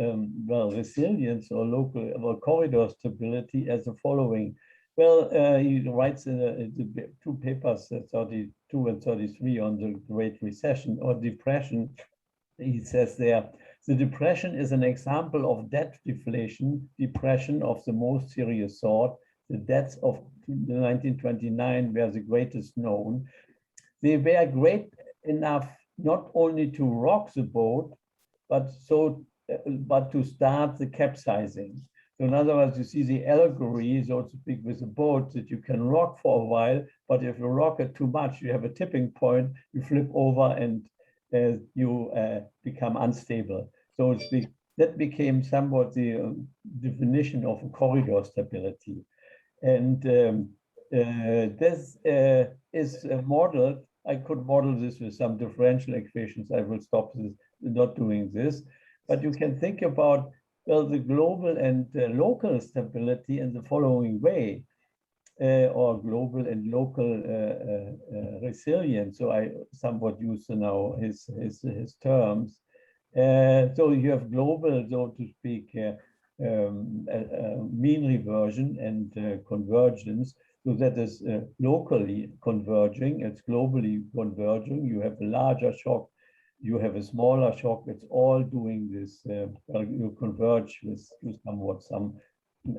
well, resilience or local corridor stability as the following. Well, he writes in the two papers, 32 and 33, on the Great Recession or Depression. He says there, the Depression is an example of debt deflation, depression of the most serious sort. The debts of 1929 were the greatest known. They were great enough not only to rock the boat, but to start the capsizing. So in other words, you see the allegory, so to speak, with a boat that you can rock for a while, but if you rock it too much, you have a tipping point, you flip over and you become unstable. So to speak, that became somewhat the definition of a corridor stability. And this is modeled. I could model this with some differential equations. I will stop this, not doing this. But you can think about, well, the global and local stability in the following way. or global and local resilience. So I somewhat use now his terms. So you have global, so to speak, mean reversion and convergence. So that is locally converging, it's globally converging. You have a larger shock, you have a smaller shock, it's all doing this, you converge with somewhat some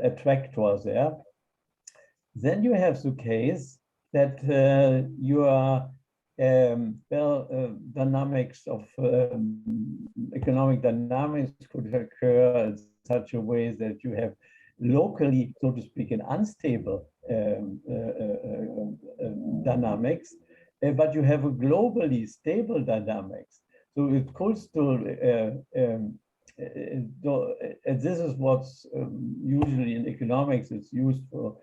attractors there. Then you have the case that your dynamics of economic dynamics could occur in such a way that you have locally, so to speak, an unstable dynamics, but you have a globally stable dynamics. So it could still, this is what's usually in economics is used for.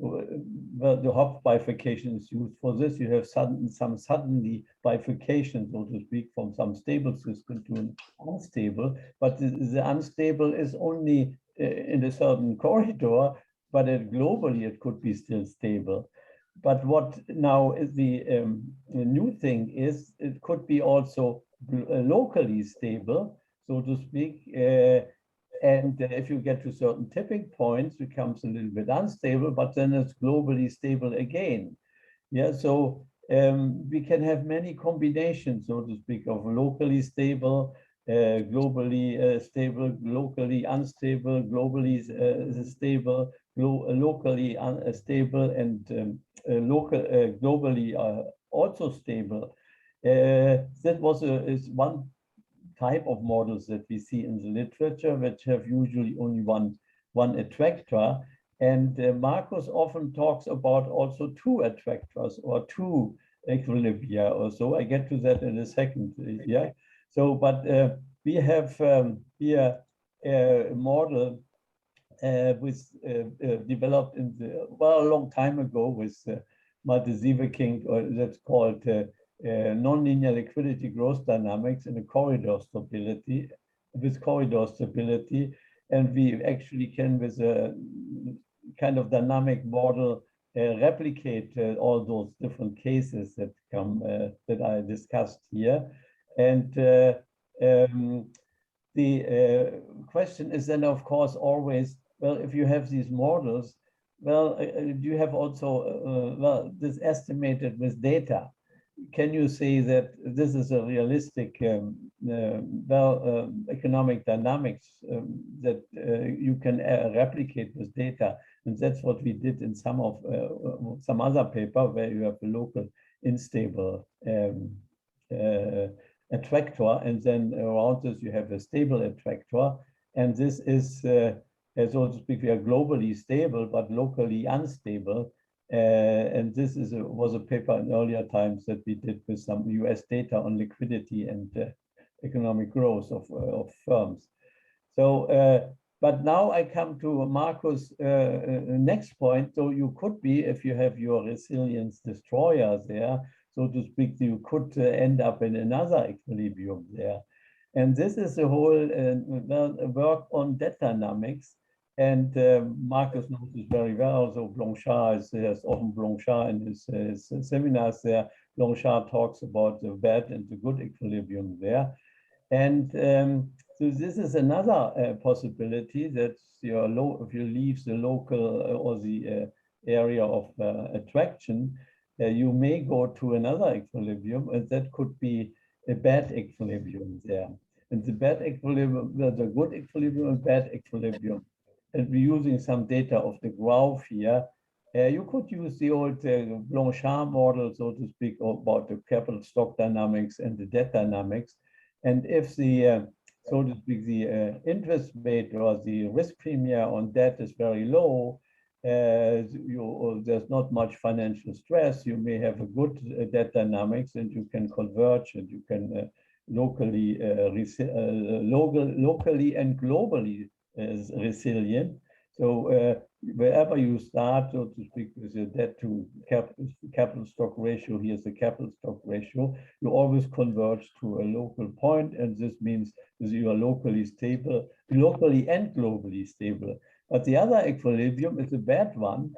Well, the Hopf bifurcation is used for this. You have some suddenly bifurcation, so to speak, from some stable system to an unstable, but the unstable is only in a certain corridor, but globally it could be still stable. But what now is the new thing is it could be also locally stable, so to speak, and if you get to certain tipping points, it becomes a little bit unstable, but then it's globally stable again. Yeah, so we can have many combinations, so to speak, of locally stable, globally stable, locally unstable, globally stable, locally unstable, and globally also stable. That is one type of models that we see in the literature, which have usually only one attractor. And Markus often talks about also two attractors or two equilibria or so. I get to that in a second. Yeah. So, but we have here a model developed in a long time ago with Malte Sieveking, or that's called nonlinear liquidity growth dynamics in a corridor stability, and we actually can, with a kind of dynamic model, replicate all those different cases that come that I discussed here. And the question is then, of course, always, well, if you have these models, well, you have also well, this estimated with data. Can you say that this is a realistic economic dynamics that you can replicate with data? And that's what we did in some other paper where you have a local unstable attractor, and then around this you have a stable attractor. And this is, so to speak, we are globally stable but locally unstable. And this was a paper in earlier times that we did with some US data on liquidity and economic growth of firms. So, but now I come to Markus' next point. So you could be, if you have your resilience destroyer there, so to speak, you could end up in another equilibrium there. And this is the whole work on debt dynamics. And Markus knows this very well. So Blanchard there's often Blanchard in his seminars there. Blanchard talks about the bad and the good equilibrium there. And so this is another possibility that if you leave the local or the area of attraction, you may go to another equilibrium, and that could be a bad equilibrium there. And the bad equilibrium, the good equilibrium and bad equilibrium. And we're using some data of the graph here. You could use the old Blanchard model, so to speak, about the capital stock dynamics and the debt dynamics. And if the, so to speak, the interest rate or the risk premium on debt is very low, there's not much financial stress, you may have a good debt dynamics, and you can converge, and you can locally and globally is resilient. So wherever you start, so to speak, with your debt to capital stock ratio, here's the capital stock ratio, you always converge to a local point, and this means that you are locally stable, locally and globally stable. But the other equilibrium is a bad one,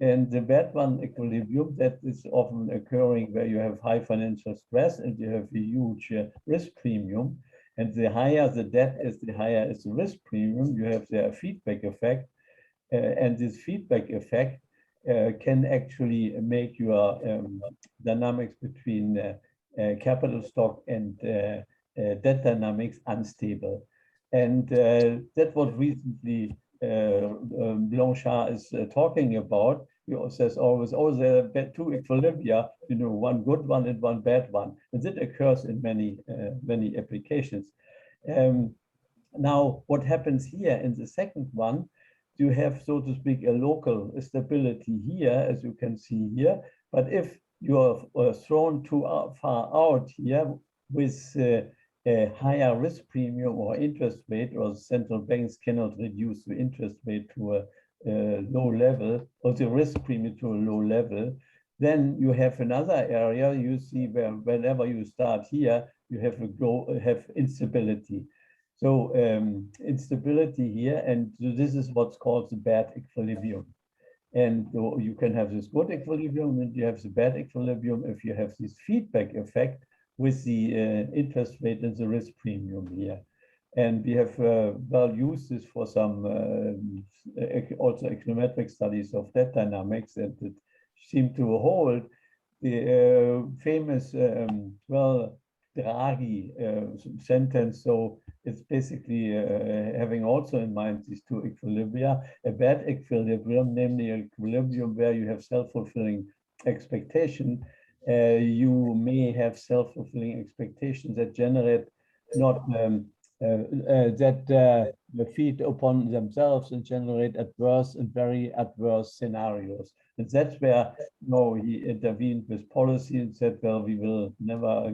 And the bad one equilibrium, that is often occurring where you have high financial stress and you have a huge risk premium. And the higher the debt is, the higher is the risk premium. You have the feedback effect. And this feedback effect can actually make your dynamics between capital stock and debt dynamics unstable. And that's what recently Blanchard is talking about. He says always, oh, there are two equilibria, you know, one good one and one bad one. And that occurs in many applications. Now, what happens here in the second one, you have, so to speak, a local stability here, as you can see here. But if you are thrown too far out here with a higher risk premium or interest rate, or central banks cannot reduce the interest rate to a low level, or the risk premium to a low level, then you have another area. You see where whenever you start here, you have instability. So instability here, and so this is what's called the bad equilibrium. And so you can have this good equilibrium, and you have the bad equilibrium if you have this feedback effect with the interest rate and the risk premium here. And we have well used this for some also econometric studies of debt dynamics, and it seemed to hold. The famous, well, Draghi sentence, so it's basically having also in mind these two equilibria. A bad equilibrium, namely an equilibrium where you have self-fulfilling expectation, you may have self-fulfilling expectations that generate not that feed upon themselves and generate adverse and very adverse scenarios. And that's where, you know, he intervened with policy and said, well, we will never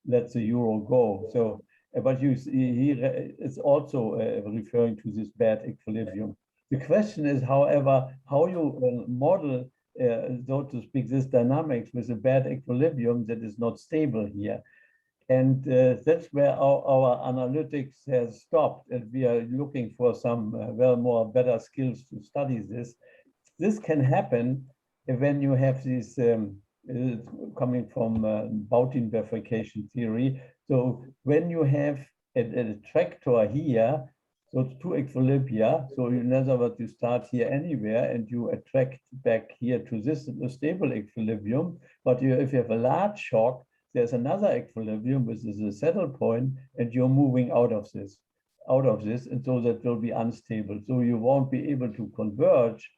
let the euro go. So, but you see, he is also referring to this bad equilibrium. The question is, however, how you model, so to speak, this dynamics with a bad equilibrium that is not stable here. And that's where our analytics has stopped, and we are looking for some well better skills to study this. This can happen when you have these coming from Bautin bifurcation theory. So when you have an attractor here, so it's two equilibria. So in other words, you start here anywhere and you attract back here to this stable equilibrium. But if you have a large shock, there's another equilibrium, which is a saddle point, and you're moving out of this, and so that will be unstable. So you won't be able to converge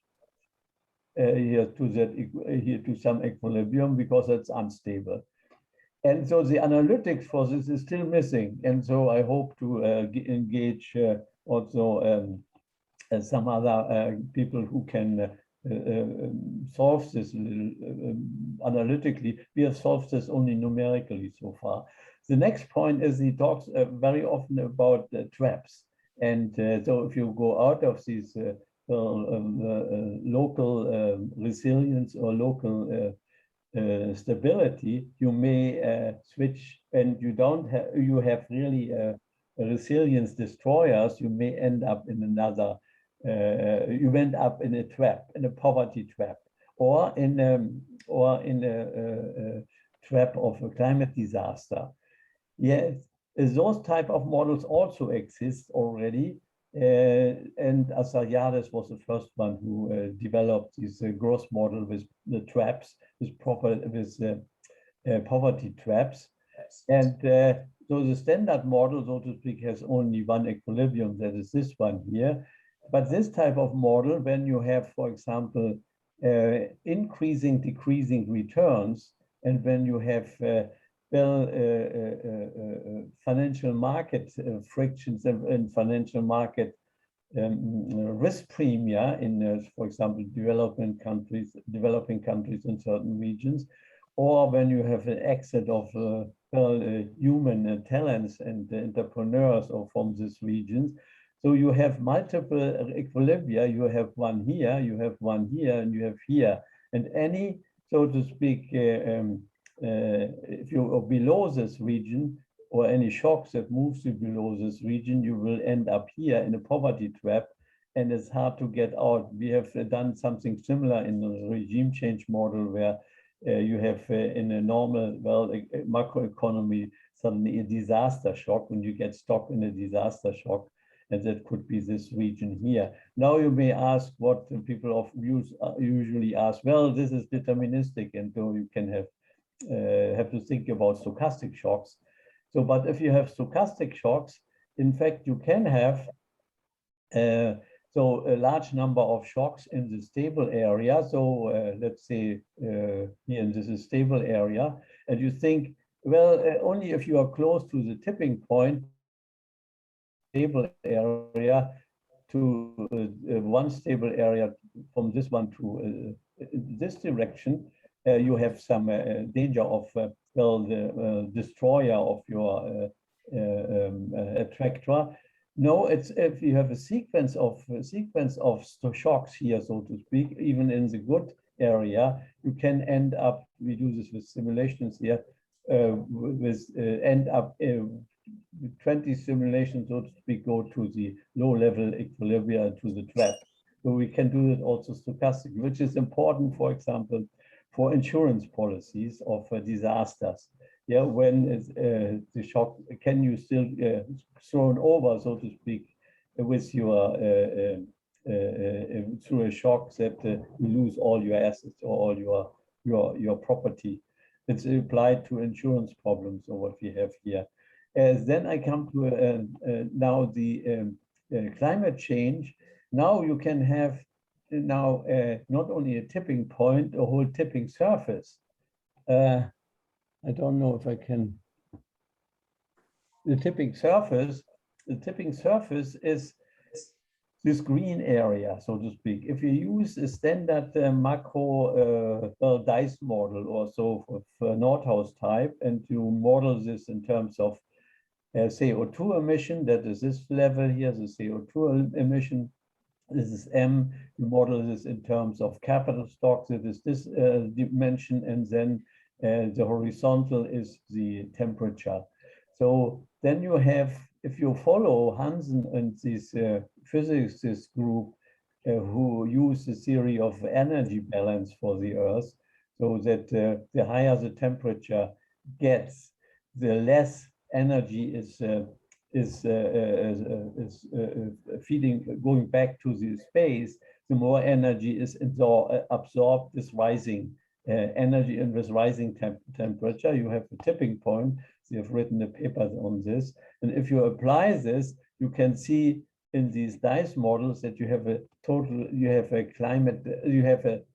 here to some equilibrium because it's unstable. And so the analytics for this is still missing. And so I hope to engage also some other people who can solve this analytically. We have solved this only numerically so far. The next point is he talks very often about traps. And so if you go out of these local resilience or local stability, you may switch, and you have really resilience destroyers, you may end up in another, you end up in a trap, in a poverty trap, or in a trap of a climate disaster. Yes, those type of models also exist already. And Assayades was the first one who developed this growth model with the traps, with poverty traps. And so the standard model, so to speak, has only one equilibrium, that is this one here. But this type of model, when you have, for example, increasing, decreasing returns, and when you have financial market frictions and financial market risk premia in, for example, developing countries in certain regions, or when you have an exit of human talents and entrepreneurs or from these regions. So you have multiple equilibria. You have one here, you have one here, and you have here. And any, so to speak, if you are below this region, or any shocks that moves you below this region, you will end up here in a poverty trap. and it's hard to get out. We have done something similar in the regime change model where you have in a normal, macroeconomy, suddenly a disaster shock when you get stuck in a disaster shock, and that could be this region here. Now you may ask what people usually ask, well, this is deterministic, and so you can have to think about stochastic shocks. So, but if you have stochastic shocks, in fact, you can have so a large number of shocks in the stable area. So let's say here this is stable area, and you think, well, only if you are close to the tipping point, stable area to one stable area from this one to this direction, you have some danger of the destroyer of your attractor. No, it's if you have a sequence of shocks here, so to speak, even in the good area, you can end up. We do this with simulations here. End up 20 simulations, so to speak, go to the low-level equilibria, to the trap. So we can do it also stochastic, which is important, for example, for insurance policies of disasters. Yeah, when the shock, can you still thrown over, so to speak, with your through a shock that you lose all your assets or all your property. It's applied to insurance problems, or what we have here. Then I come to now the climate change. Now you can have now not only a tipping point, a whole tipping surface. I don't know if I can. The tipping surface is this green area, so to speak. If you use a standard macro dice model or so for Nordhaus type, and you model this in terms of CO2 emission, that is this level here, the CO2 emission, this is M. You model this in terms of capital stocks, that is this dimension, and then the horizontal is the temperature. So then you have, if you follow Hansen and this physicist group who use the theory of energy balance for the Earth, so that the higher the temperature gets, the less energy is feeding, going back to the space, the more energy is absorbed, this rising energy, and with rising temperature, you have a tipping point. They have written the papers on this. And if you apply this, you can see in these dice models that you have a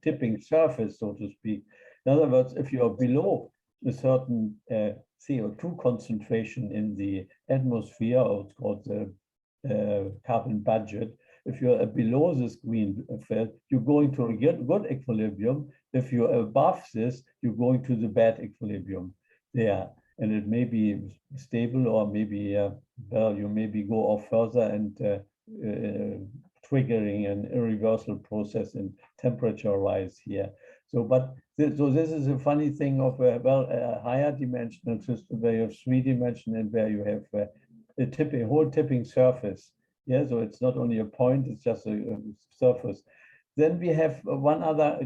tipping surface, so to speak. In other words, if you are below a certain CO2 concentration in the atmosphere, or it's called the carbon budget, if you're below this green field, you're going to a good equilibrium. If you're above this, you're going to the bad equilibrium there. And it may be stable, or maybe, well, you maybe go off further and triggering an irreversible process in temperature rise here. So, but so this is a funny thing of a higher dimensional system where you have 3-dimensional and where you have a whole tipping surface. Yeah, so it's not only a point, it's just a surface. Then we have one other,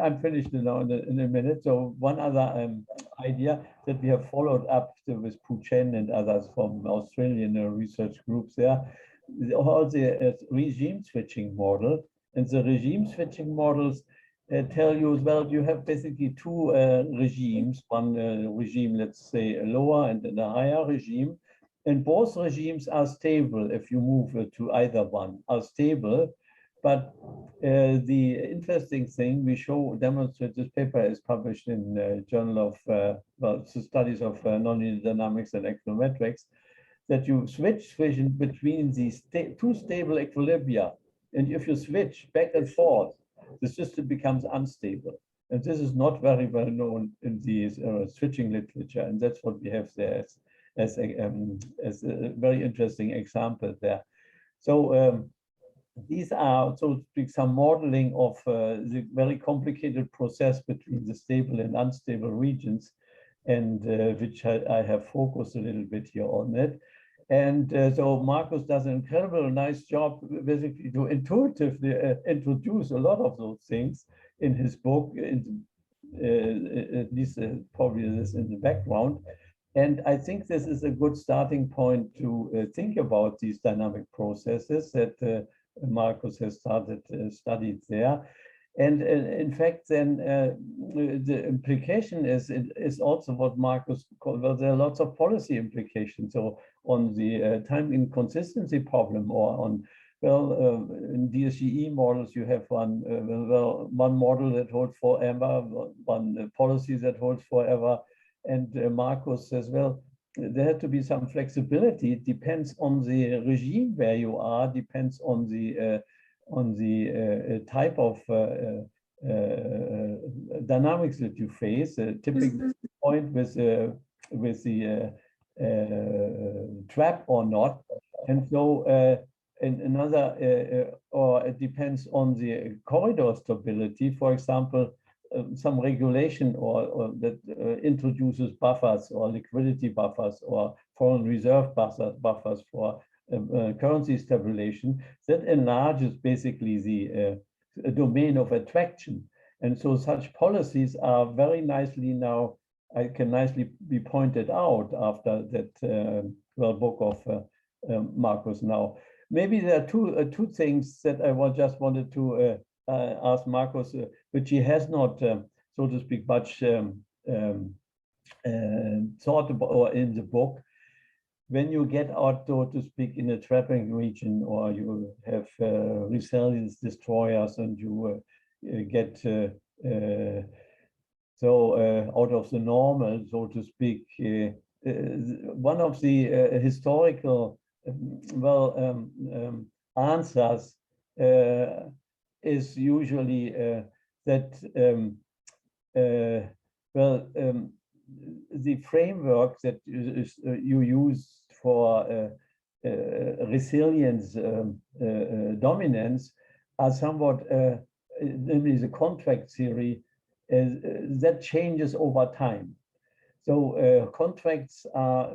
I'm finished now in a minute. So one other idea that we have followed up with Puchen and others from Australian research groups there, all the regime switching model. And the regime switching models tell you, well, you have basically two regimes, one regime, let's say a lower and a higher regime. And both regimes are stable if you move to either one, are stable. But the interesting thing we demonstrate, this paper is published in Journal of Studies of Nonlinear Dynamics and Econometrics, that you switch between these two stable equilibria. And if you switch back and forth, the system becomes unstable. And this is not very well known in the switching literature. And that's what we have there as a very interesting example there. So these are, so to speak, some modeling of the very complicated process between the stable and unstable regions, and which I have focused a little bit here on it. And so Markus does an incredible nice job basically to intuitively introduce a lot of those things in his book, at least probably this in the background. And I think this is a good starting point to think about these dynamic processes that Markus has studied there. And in fact, then the implication is also what Markus called, well, there are lots of policy implications. So on the time inconsistency problem, or on, well, in DSGE models, you have one model that holds forever, one policy that holds forever. And Markus says, well, there had to be some flexibility. It depends on the regime where you are, depends on the type of dynamics that you face. A typical point with the trap or not, and so and another, or it depends on the corridor stability. For example, some regulation or that introduces buffers or liquidity buffers or foreign reserve buffers for currency stabilization, that enlarges basically the domain of attraction. And so such policies are very nicely now, can nicely be pointed out after that book of Markus now. Maybe there are two things that I just wanted to ask Markus, which he has not, so to speak, much thought about or in the book. When you get out, so to speak, in a trapping region, or you have resilience destroyers, and you get out of the normal, so to speak, one of the historical answers is usually that the framework that you use for resilience dominance are somewhat, namely the contract theory, that changes over time. So contracts are,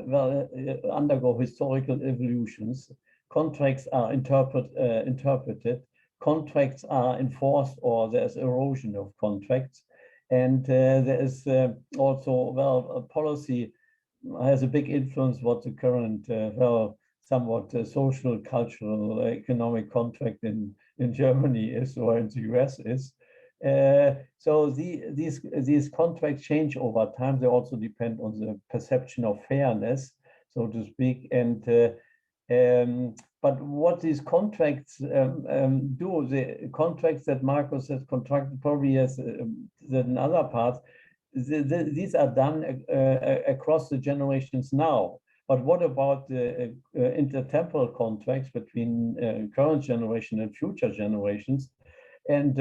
undergo historical evolutions. Contracts are interpreted. Contracts are enforced, or there's erosion of contracts. And there is also, a policy has a big influence what the current, somewhat social, cultural, economic contract in Germany is, or in the US is. So these contracts change over time. They also depend on the perception of fairness, so to speak. And but what these contracts do, the contracts that Markus has contracted probably has in other parts, these are done across the generations now. But what about the intertemporal contracts between current generation and future generations? And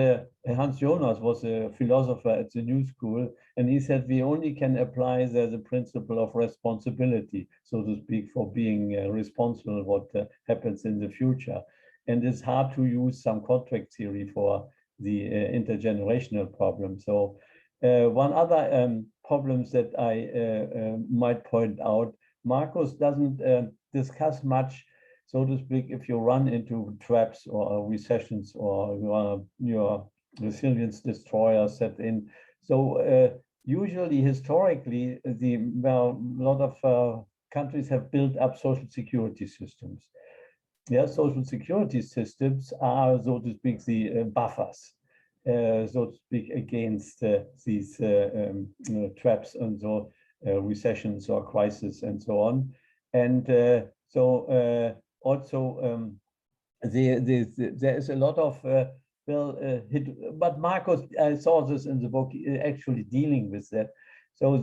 Hans Jonas was a philosopher at the New School, and he said we only can apply the principle of responsibility, so to speak, for being responsible what happens in the future. And it's hard to use some contract theory for the intergenerational problem. So one other problems that I might point out, Markus doesn't discuss much, so to speak, if you run into traps or recessions, or your resilience destroyer set in. So usually, historically, a lot of countries have built up social security systems. Yeah, social security systems are, so to speak, the buffers, so to speak, against these traps and so recessions or crises and so on. And also, there is a lot of, but Markus, I saw this in the book, actually dealing with that. So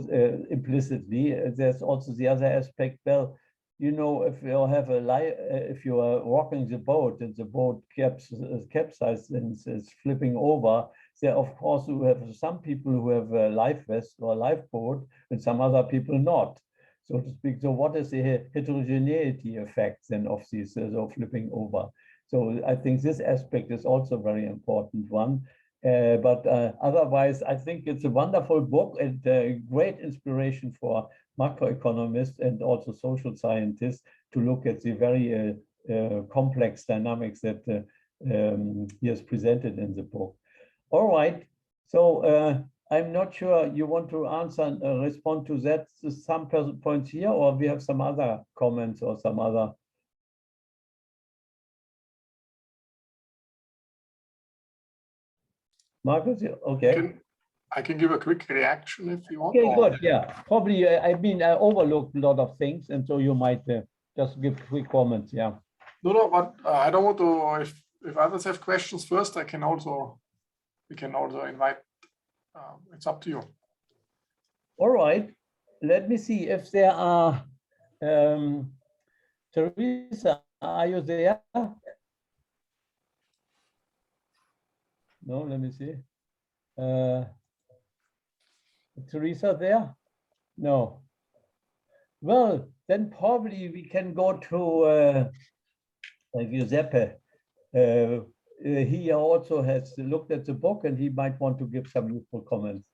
implicitly, there's also the other aspect. Well, you know, if you have if you are rocking the boat and the boat capsized and is flipping over, there of course you have some people who have a life vest or a lifeboat, and some other people not, so to speak. So what is the heterogeneity effect then of these flipping over? So I think this aspect is also a very important one. But otherwise, I think it's a wonderful book and a great inspiration for macroeconomists and also social scientists to look at the very complex dynamics that he has presented in the book. All right, so I'm not sure you want to answer and respond to that, some points here, or we have some other comments or some other. Markus, okay. I can give a quick reaction if you want. Okay, good. Yeah, probably. I mean, I overlooked a lot of things, and so you might just give quick comments. Yeah. No, but I don't want to. If others have questions first, we can also invite. It's up to you. All right. Let me see if there are. Teresa, are you there? No, let me see. Teresa there? No. Well, then probably we can go to Giuseppe. He also has looked at the book and he might want to give some useful comments.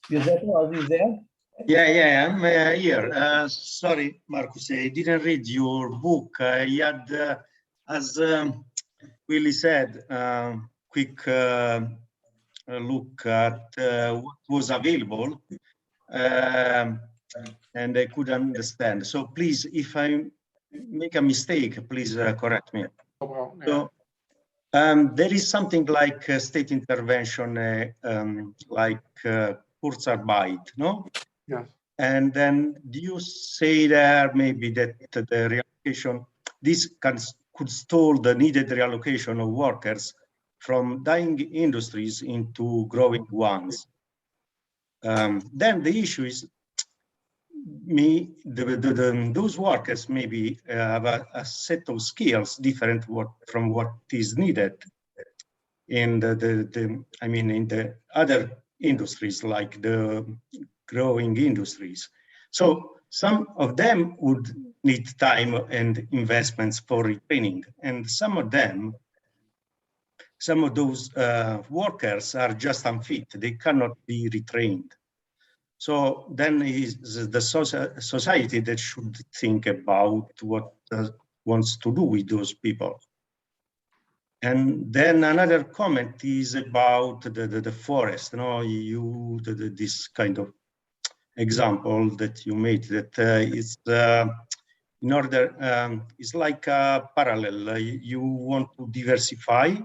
Giuseppe, are you there? Yeah, I'm here. Sorry, Markus, I didn't read your book. I had, as Willie said, quick look at what was available, and I couldn't understand. So please, if I make a mistake, please correct me. So there is something like state intervention, like Kurzarbeit, no? Yes. And then do you say there maybe that the reallocation, this could stall the needed reallocation of workers from dying industries into growing ones? Then the issue is, those workers maybe have a set of skills different from what is needed in in the other industries, like the growing industries. So some of them would need time and investments for retraining, and some of those workers are just unfit. They cannot be retrained. So then is the society that should think about what wants to do with those people. And then another comment is about the forest. This kind of example that you made, that is in order, it's like a parallel. You want to diversify.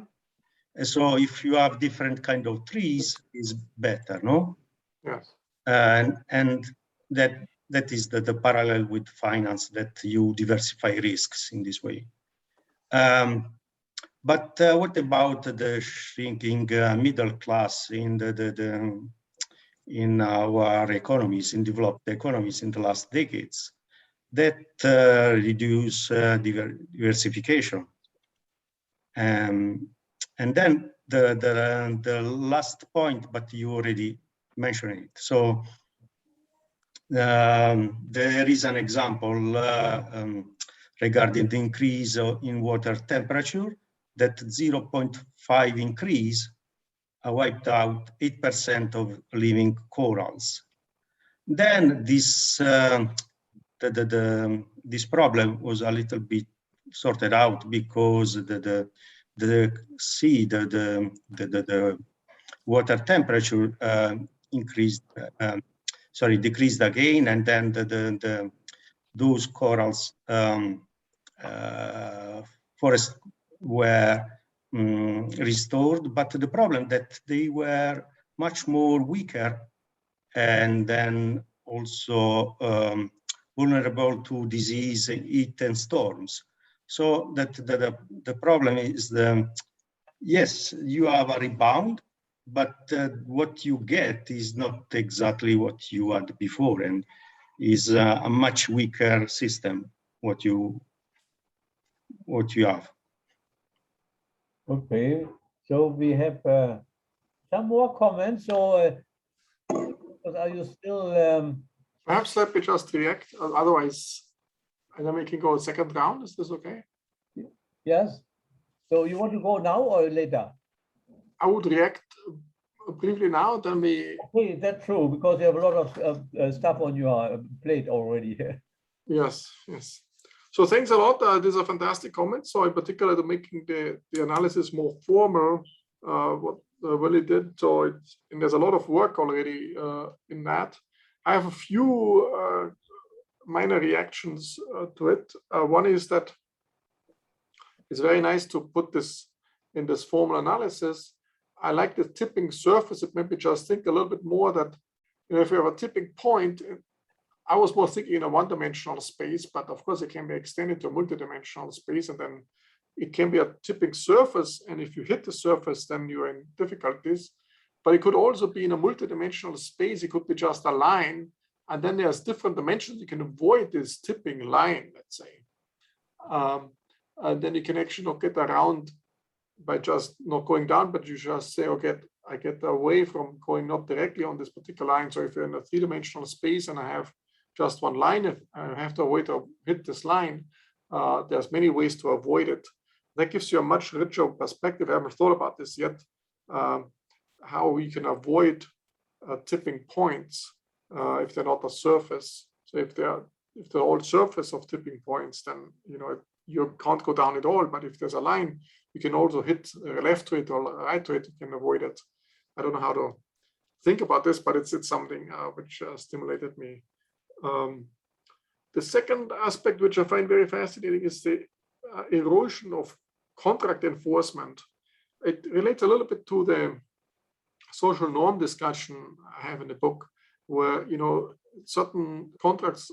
So if you have different kind of trees, is better, no? Yes. And that is the parallel with finance, that you diversify risks in this way. But what about the shrinking middle class in in our economies, in developed economies in the last decades, that reduce diversification? And then the last point, but you already mentioned it. So there is an example regarding the increase in water temperature, that 0.5 increase wiped out 8% of living corals. Then this this problem was a little bit sorted out, because the sea, the water temperature decreased again, and then those corals forests were restored, but the problem that they were much more weaker, and then also vulnerable to disease, heat, and storms. So that the problem is yes, you have a rebound, but what you get is not exactly what you had before, and is a much weaker system what you have. Okay, so we have some more comments. So are you still? Perhaps let me just react. Otherwise, and then we can go second round. Is this okay? Yes. So you want to go now or later? I would react briefly now, then we... Okay, that's true, because you have a lot of stuff on your plate already here. Yes, yes. So thanks a lot. These are fantastic comments. So in particular, to making the analysis more formal, what Willie did. So and there's a lot of work already in that. I have a few minor reactions to it. One is that it's very nice to put this in this formal analysis. I like the tipping surface. It maybe just think a little bit more that, you know, if you have a tipping point, I was more thinking in a one-dimensional space, but of course it can be extended to a multidimensional space, and then it can be a tipping surface. And if you hit the surface, then you're in difficulties. But it could also be in a multidimensional space. It could be just a line, and then there's different dimensions. You can avoid this tipping line, let's say. And then you can actually not get around by just not going down, but you just say, okay, I get away from going not directly on this particular line. So if you're in a three-dimensional space and I have just one line, if I have to avoid to hit this line, there's many ways to avoid it. That gives you a much richer perspective. I haven't thought about this yet, how we can avoid tipping points if they're not a surface. So if they're all surface of tipping points, then you know you can't go down at all. But if there's a line, you can also hit left to it or right to it. You can avoid it. I don't know how to think about this, but it's something which stimulated me. The second aspect, which I find very fascinating, is the erosion of contract enforcement. It relates a little bit to the social norm discussion I have in the book, where you know certain contracts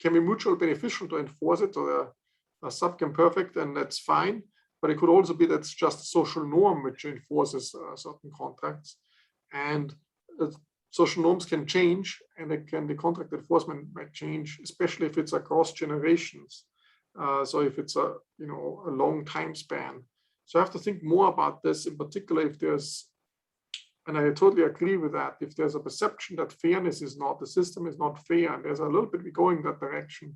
can be mutually beneficial to enforce it, or they're subimperfect, and that's fine. But it could also be that's just a social norm which enforces certain contracts, and social norms can change, and the contract enforcement might change, especially if it's across generations. So if it's a long time span. So I have to think more about this, in particular if there's, and I totally agree with that, if there's a perception that fairness is not, the system is not fair, and there's a little bit we go in that direction,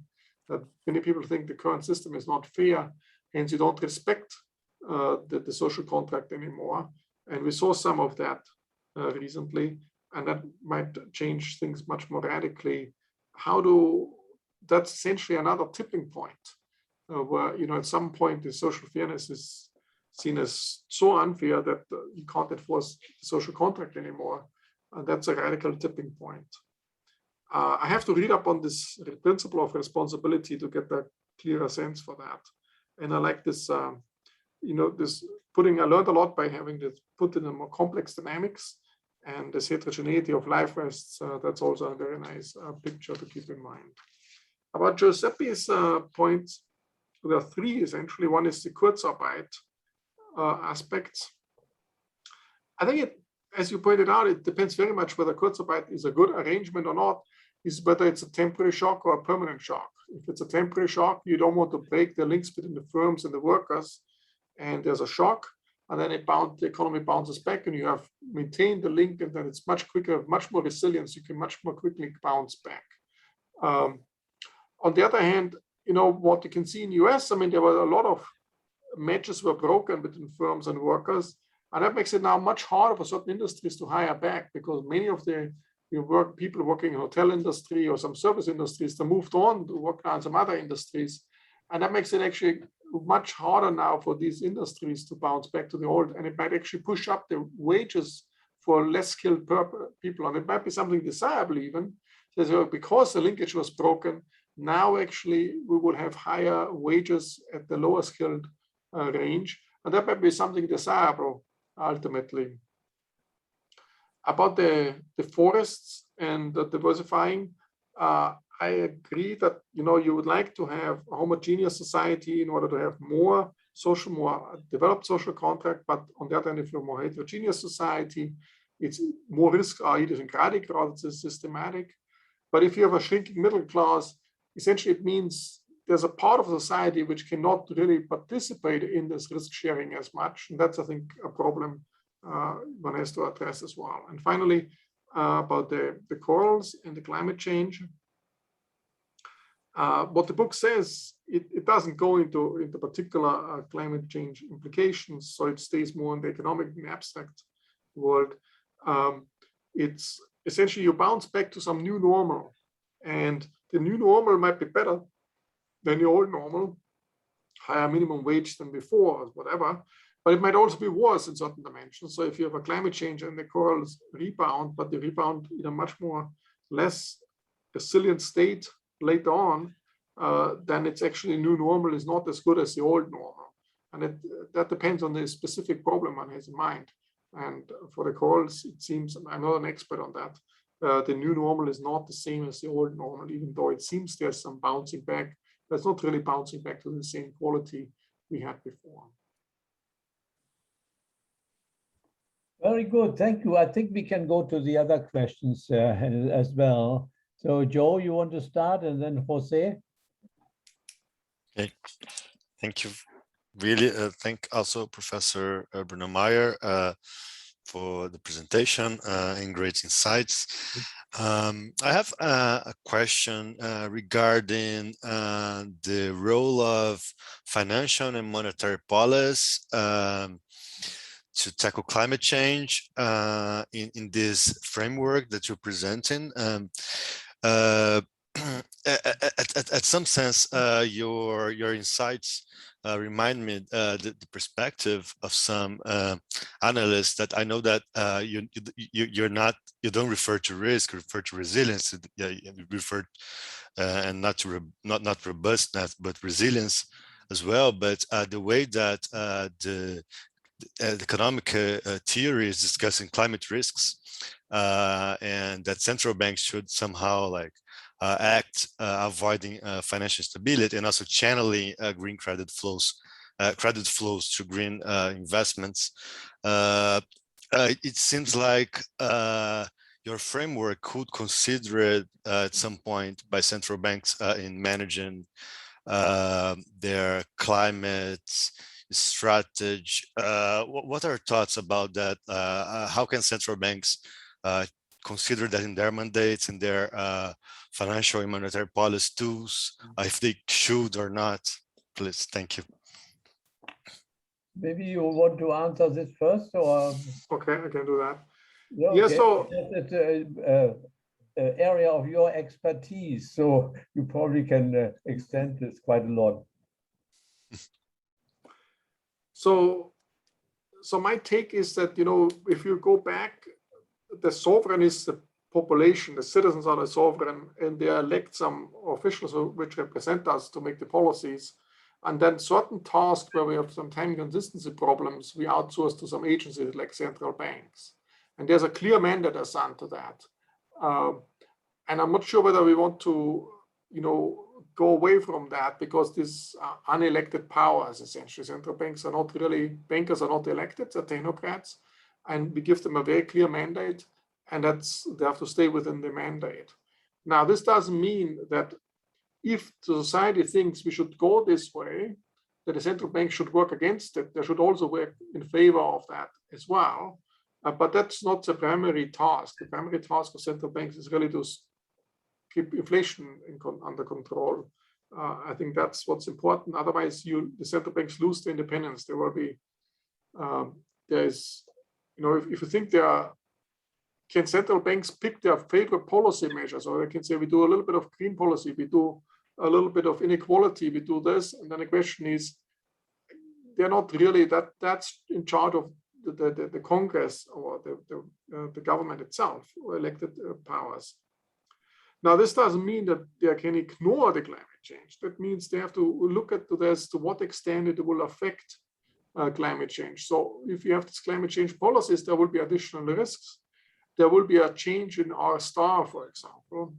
that many people think the current system is not fair, hence you don't respect the social contract anymore. And we saw some of that recently, and that might change things much more radically. That's essentially another tipping point, where at some point the social fairness is seen as so unfair that you can't enforce the social contract anymore. And that's a radical tipping point. I have to read up on this principle of responsibility to get a clearer sense for that. And I like this, I learned a lot by having this put in a more complex dynamics, and this heterogeneity of life vests. That's also a very nice picture to keep in mind. About Giuseppe's points, there are three essentially. One is the Kurzarbeit aspects. I think as you pointed out, it depends very much whether Kurzarbeit is a good arrangement or not, is whether it's a temporary shock or a permanent shock. If it's a temporary shock, you don't want to break the links between the firms and the workers, and there's a shock, and then the economy bounces back, and you have maintained the link, and then it's much quicker, much more resilience. You can much more quickly bounce back. On the other hand, what you can see in the US, I mean, there were a lot of matches were broken between firms and workers, and that makes it now much harder for certain industries to hire back, because many of the people working in hotel industry or some service industries, they moved on to work on some other industries, and that makes it actually much harder now for these industries to bounce back to the old, and it might actually push up the wages for less skilled people, and it might be something desirable even, because the linkage was broken. Now actually we will have higher wages at the lower skilled range, and that might be something desirable ultimately. About the forests and the diversifying, I agree that you would like to have a homogeneous society in order to have more developed social contract, but on the other hand, if you're a more heterogeneous society, it's more risks are idiosyncratic rather than systematic. But if you have a shrinking middle class, essentially it means there's a part of society which cannot really participate in this risk sharing as much. And that's, I think, a problem one has to address as well. And finally, about the corals and the climate change. What the book says, it doesn't go into particular climate change implications, so it stays more in the economic and abstract world. It's essentially you bounce back to some new normal, and the new normal might be better than the old normal, higher minimum wage than before, or whatever, but it might also be worse in certain dimensions. So if you have a climate change and the corals rebound, but they rebound in a much more less resilient state later on, then it's actually new normal is not as good as the old normal. And that depends on the specific problem one has in mind. And for the corals, it seems, I'm not an expert on that, the new normal is not the same as the old normal, even though it seems there's some bouncing back. That's not really bouncing back to the same quality we had before. Very good, thank you. I think we can go to the other questions as well. So Joe, you want to start, and then Jose? Okay, thank you. Really, thank also Professor Brunnermeier for the presentation and great insights. I have a question regarding the role of financial and monetary policy to tackle climate change in this framework that you're presenting. At some sense, your insights remind me the perspective of some analysts that I know that you don't refer to risk, you refer to resilience. You refer and not robustness, but resilience as well. But the way that the economic theory is discussing climate risks, and that central banks should somehow act avoiding financial stability and also channeling green credit flows to green investments. It seems like your framework could consider it at some point by central banks in managing their climate strategy. What are your thoughts about that? How can central banks consider that in their mandates, in their financial and monetary policy tools, if they should or not? Please, thank you. Maybe you want to answer this first, or? Okay, I can do that. Yeah, okay. So it's an area of your expertise, so you probably can extend this quite a lot. So my take is that, if you go back, the sovereign is the population, the citizens are the sovereign, and they elect some officials which represent us to make the policies. And then certain tasks where we have some time consistency problems, we outsource to some agencies like central banks. And there's a clear mandate assigned to that. And I'm not sure whether we want to, go away from that, because these unelected powers, essentially, central banks are not really, bankers are not elected, they're technocrats, and we give them a very clear mandate, and they have to stay within the mandate. Now, this doesn't mean that if the society thinks we should go this way, that the central bank should work against it. They should also work in favor of that as well. But that's not the primary task. The primary task of central banks is really to keep inflation under control. I think that's what's important. Otherwise, the central banks lose their independence. There will be, if you think can central banks pick their favorite policy measures, or they can say we do a little bit of green policy, we do a little bit of inequality, we do this, and then the question is, they're not really that's in charge of the Congress or the government itself, or elected powers. Now, this doesn't mean that they can ignore the climate change. That means they have to look at this, to what extent it will affect climate change. So if you have these climate change policies, there will be additional risks. There will be a change in R star, for example.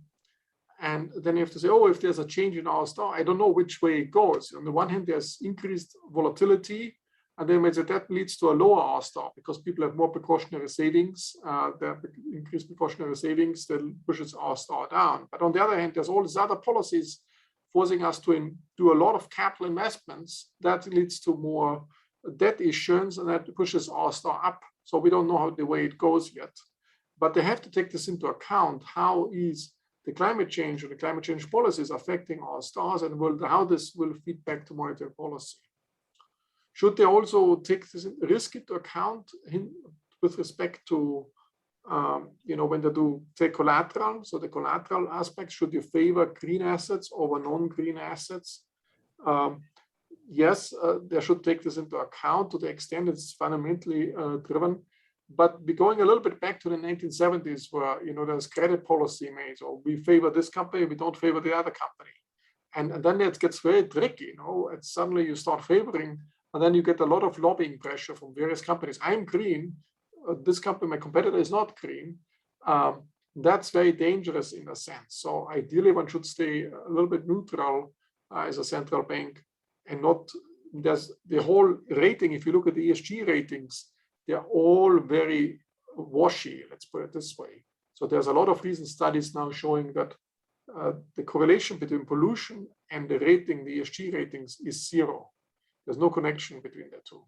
And then you have to say, if there's a change in R star, I don't know which way it goes. On the one hand, there's increased volatility, and then that leads to a lower R star because people have more precautionary savings. The increased precautionary savings that pushes R star down. But on the other hand, there's all these other policies forcing us to do a lot of capital investments. That leads to more debt issuance, and that pushes R star up. So we don't know the way it goes yet. But they have to take this into account. How is the climate change or the climate change policies affecting our stars, and how this will feed back to monetary policy. Should they also take this risk into account with respect to, when they do take collateral? So the collateral aspect, should you favor green assets over non-green assets? Yes, they should take this into account to the extent it's fundamentally driven. But we're going a little bit back to the 1970s where, there's credit policy made. So we favor this company, we don't favor the other company. And then it gets very tricky, and suddenly you start favoring, and then you get a lot of lobbying pressure from various companies. I'm green, this company, my competitor, is not green. That's very dangerous in a sense. So ideally, one should stay a little bit neutral as a central bank, and not, there's the whole rating. If you look at the ESG ratings, they're all very washy, let's put it this way. So there's a lot of recent studies now showing that the correlation between pollution and the rating, the ESG ratings, is zero. There's no connection between the two.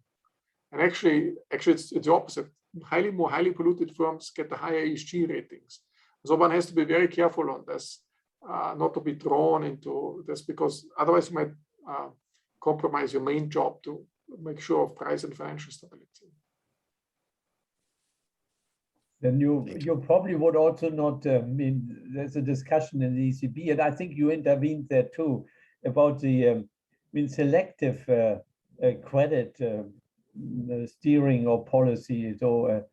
And actually it's the opposite. More highly polluted firms get the higher ESG ratings. So one has to be very careful on this, not to be drawn into this, because otherwise you might compromise your main job to make sure of price and financial stability. Then you probably would also not, there's a discussion in the ECB, and I think you intervened there too, about the selective credit steering or policy. So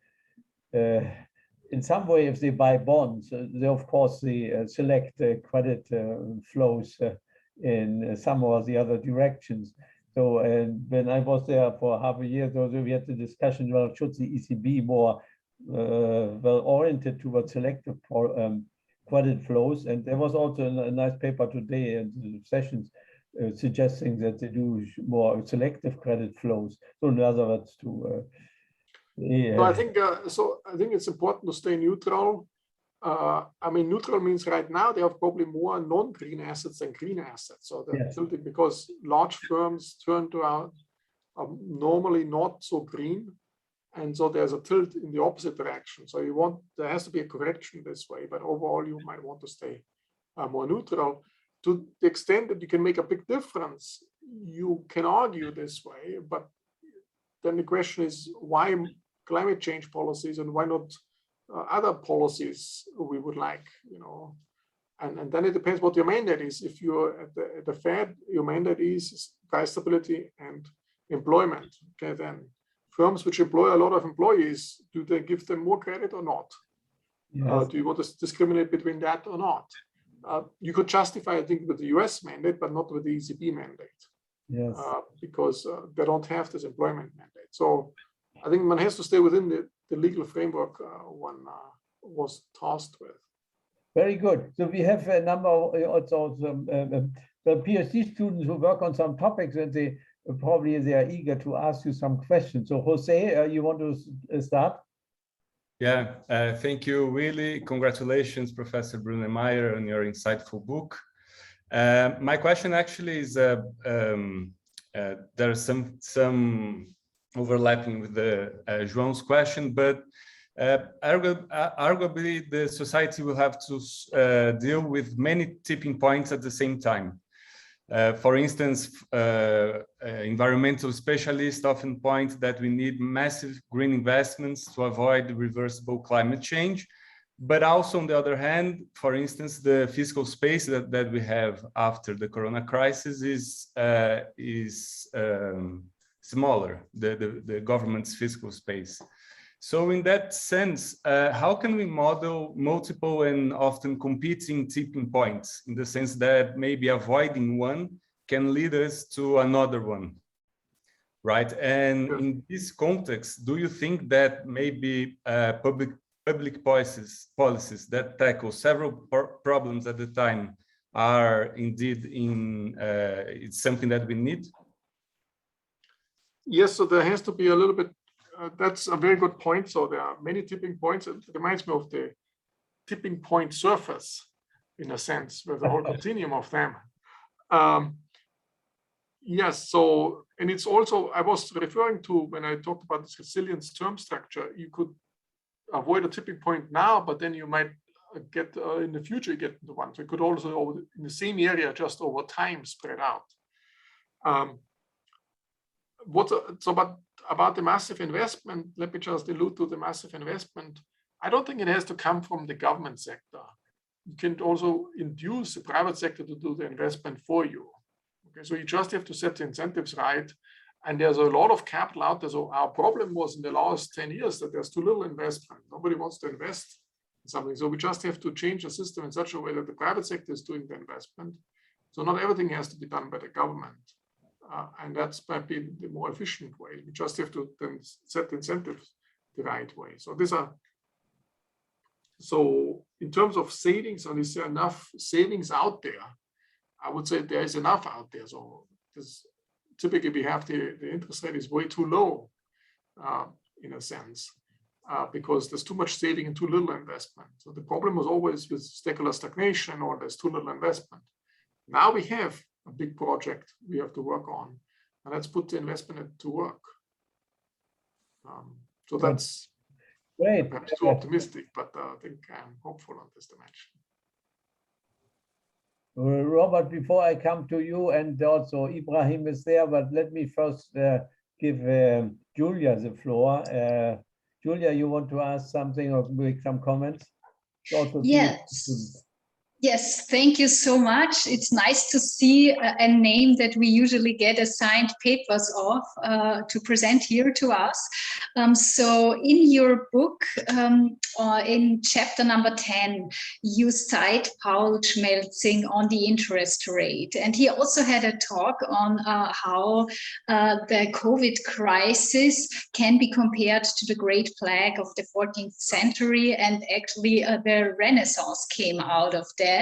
in some way, if they buy bonds, they of course they select credit flows in some or the other directions. So when I was there for half a year, so we had the discussion, well, should the ECB more well oriented towards selective credit flows? And there was also a nice paper today in the sessions suggesting that they do more selective credit flows. So in other words, to no, I think I think it's important to stay neutral. Neutral means right now they have probably more non-green assets than green assets. So they're tilted because large firms turn to out normally not so green, and so there's a tilt in the opposite direction. So there has to be a correction this way, but overall you might want to stay more neutral. To the extent that you can make a big difference, you can argue this way, but then the question is why climate change policies and why not other policies we would like, and then it depends what your mandate is. If you're at the Fed, your mandate is price stability and employment. Okay, then firms which employ a lot of employees, do they give them more credit or not? Yes. Do you want to discriminate between that or not? You could justify, I think, with the US mandate, but not with the ECB mandate. Yes. Because they don't have this employment mandate. So I think one has to stay within the legal framework one was tasked with. Very good. So we have a number also the PhD students who work on some topics, and they are eager to ask you some questions. So Jose, you want to start? Yeah, thank you, Willy. Congratulations, Professor Brunnermeier, on your insightful book. My question actually is, there's some overlapping with the João's question, but arguably the society will have to deal with many tipping points at the same time. For instance, environmental specialists often point that we need massive green investments to avoid reversible climate change. But also, on the other hand, for instance, the fiscal space that we have after the corona crisis is smaller, the government's fiscal space. So in that sense, how can we model multiple and often competing tipping points, in the sense that maybe avoiding one can lead us to another one, right? And in this context, do you think that maybe public policies that tackle several problems at the time are indeed it's something that we need? Yes, so there has to be a little bit. That's a very good point. So there are many tipping points. It reminds me of the tipping point surface, in a sense, with the whole continuum of them. Yes, so, and it's also, I was referring to when I talked about this resilience term structure, you could avoid a tipping point now, but then you might get in the future get into one. So it could also in the same area just over time spread out. But about the massive investment, let me just allude to the massive investment. I don't think it has to come from the government sector. You can also induce the private sector to do the investment for you. Okay, so you just have to set the incentives right. And there's a lot of capital out there. So our problem was in the last 10 years that there's too little investment. Nobody wants to invest in something. So we just have to change the system in such a way that the private sector is doing the investment. So not everything has to be done by the government. And that's might be the more efficient way. We just have to then set the incentives the right way. So in terms of savings, and is there enough savings out there? I would say there is enough out there. So typically we have the interest rate is way too low in a sense, because there's too much saving and too little investment. So the problem was always with secular stagnation, or there's too little investment. Now we have a big project we have to work on, and let's put the investment to work. So that's great. Perhaps too optimistic, but I think I'm hopeful on this dimension. Robert, before I come to you, and also Ibrahim is there, but let me first give Julia the floor. Julia, you want to ask something or make some comments? Yes. Yes, thank you so much. It's nice to see a name that we usually get assigned papers of to present here to us. So in your book, in chapter number 10, you cite Paul Schmelzing on the interest rate. And he also had a talk on how the COVID crisis can be compared to the Great Plague of the 14th century. And actually the Renaissance came out of that.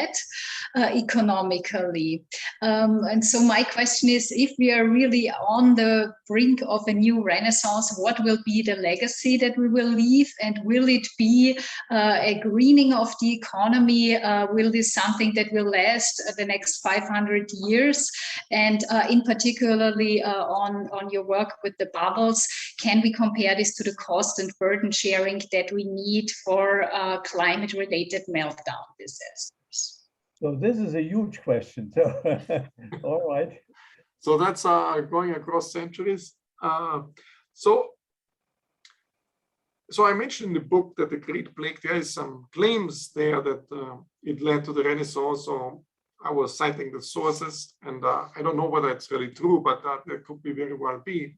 Economically. And so my question is, if we are really on the brink of a new renaissance, what will be the legacy that we will leave? And will it be a greening of the economy? Will this something that will last the next 500 years? And in particularly on your work with the bubbles, can we compare this to the cost and burden sharing that we need for climate-related meltdown disasters? So this is a huge question. So, all right. So that's going across centuries. So I mentioned in the book that the Great Plague, there is some claims there that it led to the Renaissance. So I was citing the sources, and I don't know whether it's really true, but that could be very well be.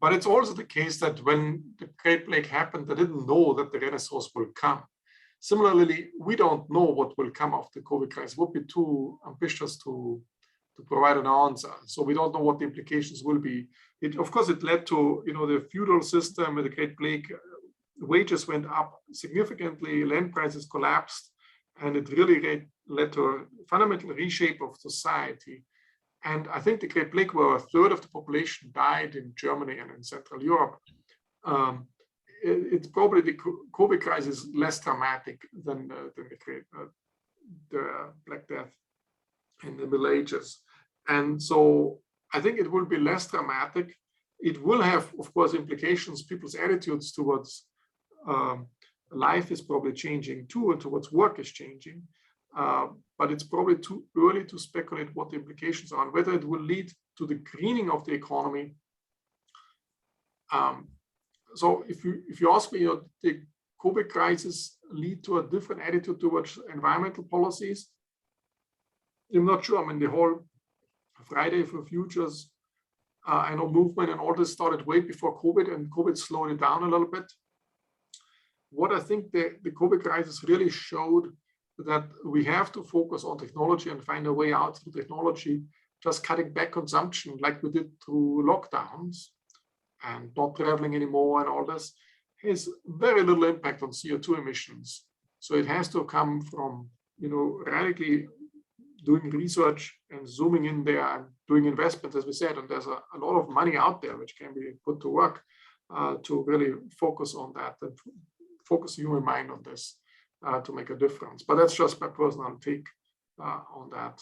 But it's also the case that when the Great Plague happened, they didn't know that the Renaissance will come. Similarly, we don't know what will come of the COVID crisis. It would be too ambitious to provide an answer. So we don't know what the implications will be. Of course, it led to the feudal system with the Great Plague. Wages went up significantly, land prices collapsed, and it really led to a fundamental reshape of society. And I think the Great Plague, where a third of the population died in Germany and in Central Europe, it's probably the COVID crisis less dramatic than the Black Death in the Middle Ages. And so I think it will be less dramatic. It will have, of course, implications. People's attitudes towards life is probably changing too, and towards work is changing. But it's probably too early to speculate what the implications are and whether it will lead to the greening of the economy. So if you ask me, the COVID crisis lead to a different attitude towards environmental policies? I'm not sure. I mean, the whole Friday for Futures movement and all this started way before COVID, and COVID slowed it down a little bit. What I think the COVID crisis really showed that we have to focus on technology and find a way out through technology, just cutting back consumption like we did through lockdowns and not traveling anymore and all this, has very little impact on CO2 emissions. So it has to come from, radically doing research and zooming in there and doing investments, as we said, and there's a lot of money out there which can be put to work to really focus on that and focus the human mind on this to make a difference. But that's just my personal take on that.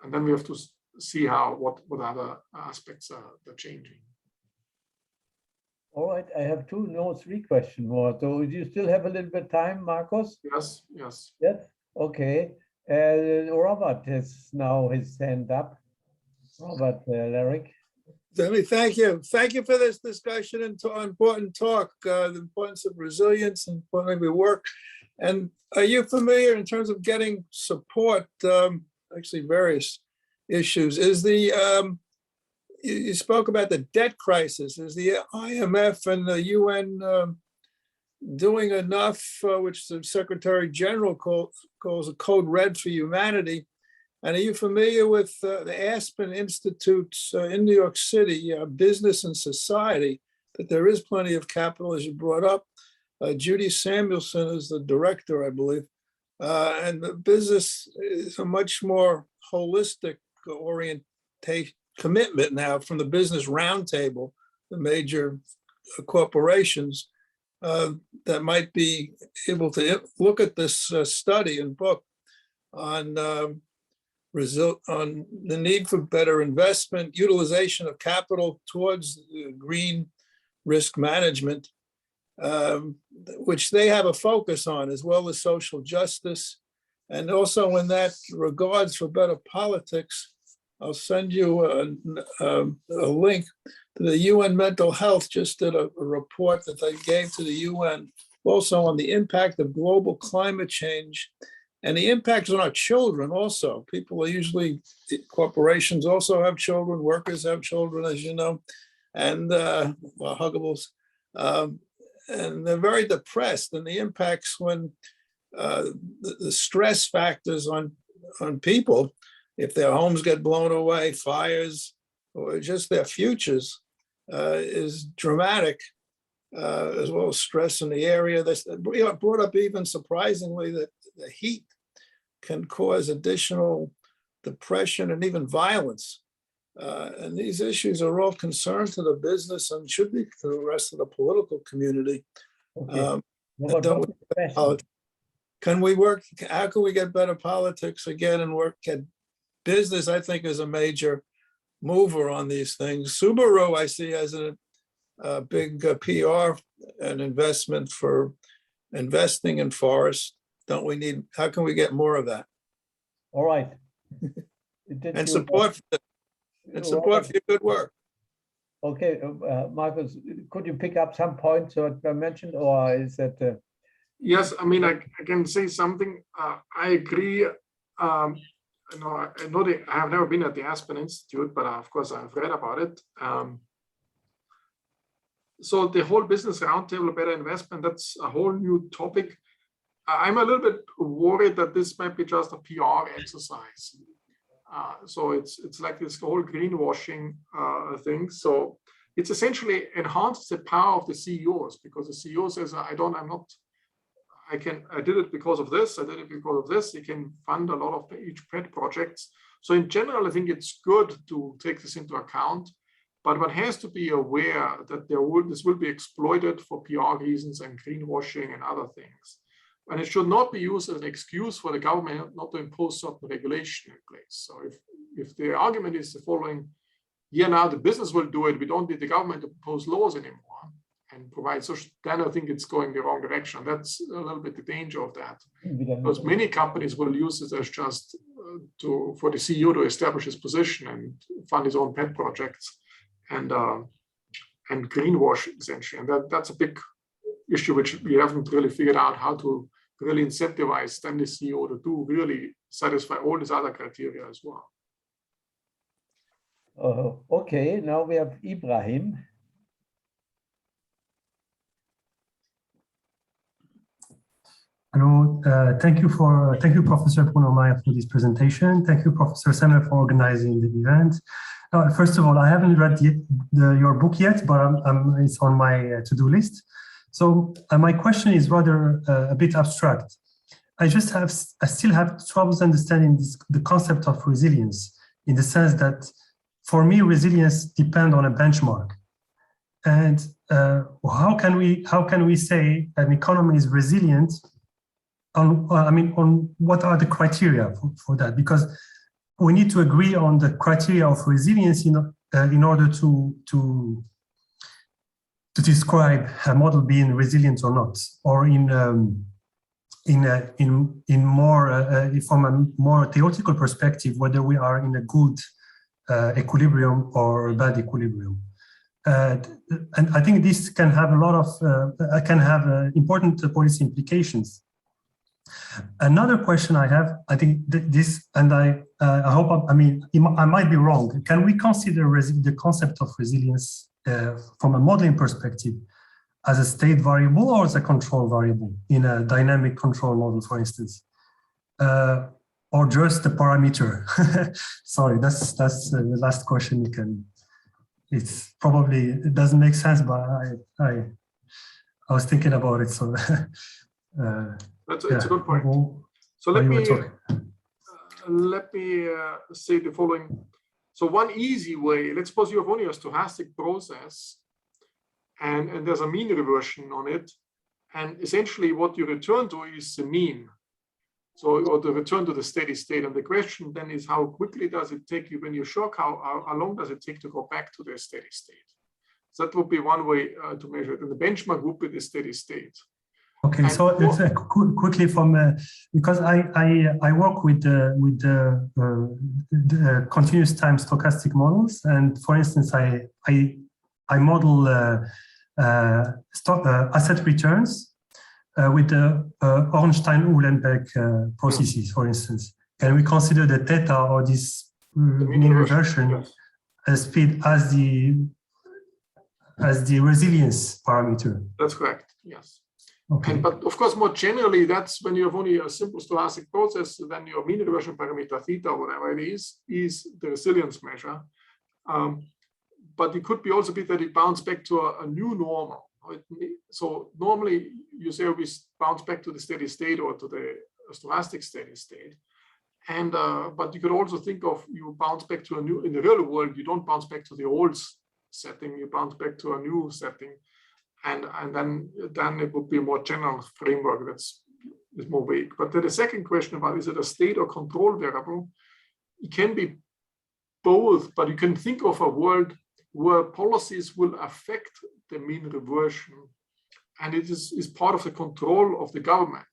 And then we have to see what other aspects are changing. All right, I have three questions more. So do you still have a little bit of time, Markus? Yes. Yes. Okay. Robert has now his hand up. Robert Larrick. Thank you. Thank you for this discussion and important talk, the importance of resilience and importantly we work. And are you familiar in terms of getting support, actually various issues? Is the, you spoke about the debt crisis. Is the IMF and the UN doing enough, which the Secretary General calls a code red for humanity? And are you familiar with the Aspen Institute's in New York City, Business and Society, that there is plenty of capital, as you brought up? Judy Samuelson is the director, I believe. And the business is a much more holistic orientation, commitment now from the Business Roundtable, the major corporations that might be able to look at this study and book on the need for better investment, utilization of capital towards green risk management, which they have a focus on, as well as social justice. And also in that regards for better politics, I'll send you a link to the UN Mental Health, just did a report that they gave to the UN, also on the impact of global climate change and the impacts on our children also. People are usually, corporations also have children, workers have children, as you know, and huggables. And they're very depressed, and the impacts when the stress factors on people, if their homes get blown away, fires, or just their futures, is dramatic, as well as stress in the area. That's brought up even surprisingly that the heat can cause additional depression and even violence. And these issues are all concerned to the business and should be to the rest of the political community. Okay. Can we work, how can we get better politics again and work at business? I think is a major mover on these things. Subaru, I see as a big PR and investment for investing in forests. Don't we need, how can we get more of that? All right. And support for your good work. Okay, Markus, could you pick up some points that I mentioned, or is that? Yes, I mean, I can say something. I agree. I know I have never been at the Aspen Institute, but of course I've read about it. So the whole Business Roundtable, better investment, that's a whole new topic. I'm a little bit worried that this might be just a PR exercise. So it's like this whole greenwashing thing. So it's essentially enhances the power of the CEOs, because the CEO says, I did it because of this, I did it because of this. You can fund a lot of each pet projects. So in general, I think it's good to take this into account, but one has to be aware that this will be exploited for PR reasons and greenwashing and other things. And it should not be used as an excuse for the government not to impose certain regulation in place. So if the argument is the following, yeah, now the business will do it, we don't need the government to impose laws anymore and provide social, then I think it's going the wrong direction. That's a little bit the danger of that. Because many companies will use it as just for the CEO to establish his position and fund his own pet projects and greenwash essentially. And that's a big issue which we haven't really figured out how to really incentivize then the CEO to really satisfy all these other criteria as well. Okay, now we have Ibrahim. Hello, thank you, Professor Brunnermeier, for this presentation. Thank you, Professor Semler, for organizing the event. First of all, I haven't read your book yet, but it's on my to-do list. So my question is rather a bit abstract. I still have troubles understanding the concept of resilience, in the sense that for me, resilience depends on a benchmark. And how can we say an economy is resilient? On what are the criteria for that? Because we need to agree on the criteria of resilience in order to describe a model being resilient or not, or in more from a more theoretical perspective, whether we are in a good equilibrium or a bad equilibrium. And I think this can have a lot of important policy implications. Another question I have, I think this, and I hope, I mean, I might be wrong. Can we consider the concept of resilience from a modeling perspective as a state variable or as a control variable in a dynamic control model, for instance, or just a parameter? Sorry, that's the last question you can. It's probably, it doesn't make sense, but I was thinking about it. So it's a good point. So let me say the following. So one easy way, let's suppose you have only a stochastic process and there's a mean reversion on it. And essentially what you return to is the mean. So, or the return to the steady state. And the question then is, how quickly does it take you when you shock? How long does it take to go back to the steady state? So that would be one way to measure it. And the benchmark would be the steady state. Okay, and so it's quickly from because I work with the continuous time stochastic models, and for instance, I model asset returns with the Ornstein-Uhlenbeck processes, for instance. Can we consider the theta or this mean reversion speed as the resilience parameter? That's correct. Yes. Okay. But of course, more generally, that's when you have only a simple stochastic process, then your mean reversion parameter theta, whatever it is the resilience measure. But it could be also be that it bounces back to a new normal. So normally you say we bounce back to the steady state or to the stochastic steady state. And but you could also think of you bounce back to a new, in the real world, you don't bounce back to the old setting, you bounce back to a new setting. And then it would be a more general framework that's more vague. But then the second question about, is it a state or control variable? It can be both, but you can think of a world where policies will affect the mean reversion. And it is part of the control of the government.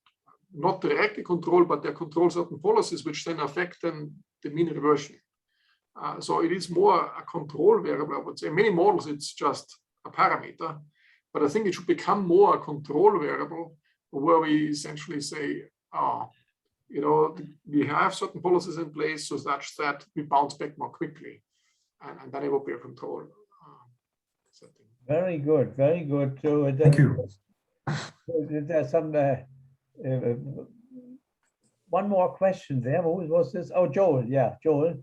Not directly control, but they control certain policies which then affect the mean reversion. So it is more a control variable, I would say. In many models, it's just a parameter. But I think it should become more a control variable where we essentially say, you know, we have certain policies in place so such that we bounce back more quickly. And then it will be a control setting. Very good, very good. So thank you. There's some one more question there. Who was this? Oh, Joel. Yeah, Joel.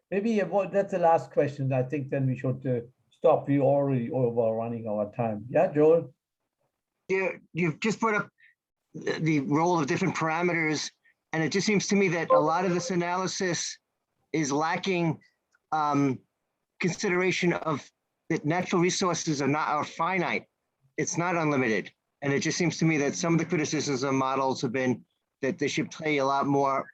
Maybe that's the last question. I think then we should stop. We already overrunning our time. Yeah, Joel. Yeah, you've just brought up the role of different parameters, and it just seems to me that a lot of this analysis is lacking consideration of that natural resources are finite. It's not unlimited, and it just seems to me that some of the criticisms of models have been that they should play a lot more.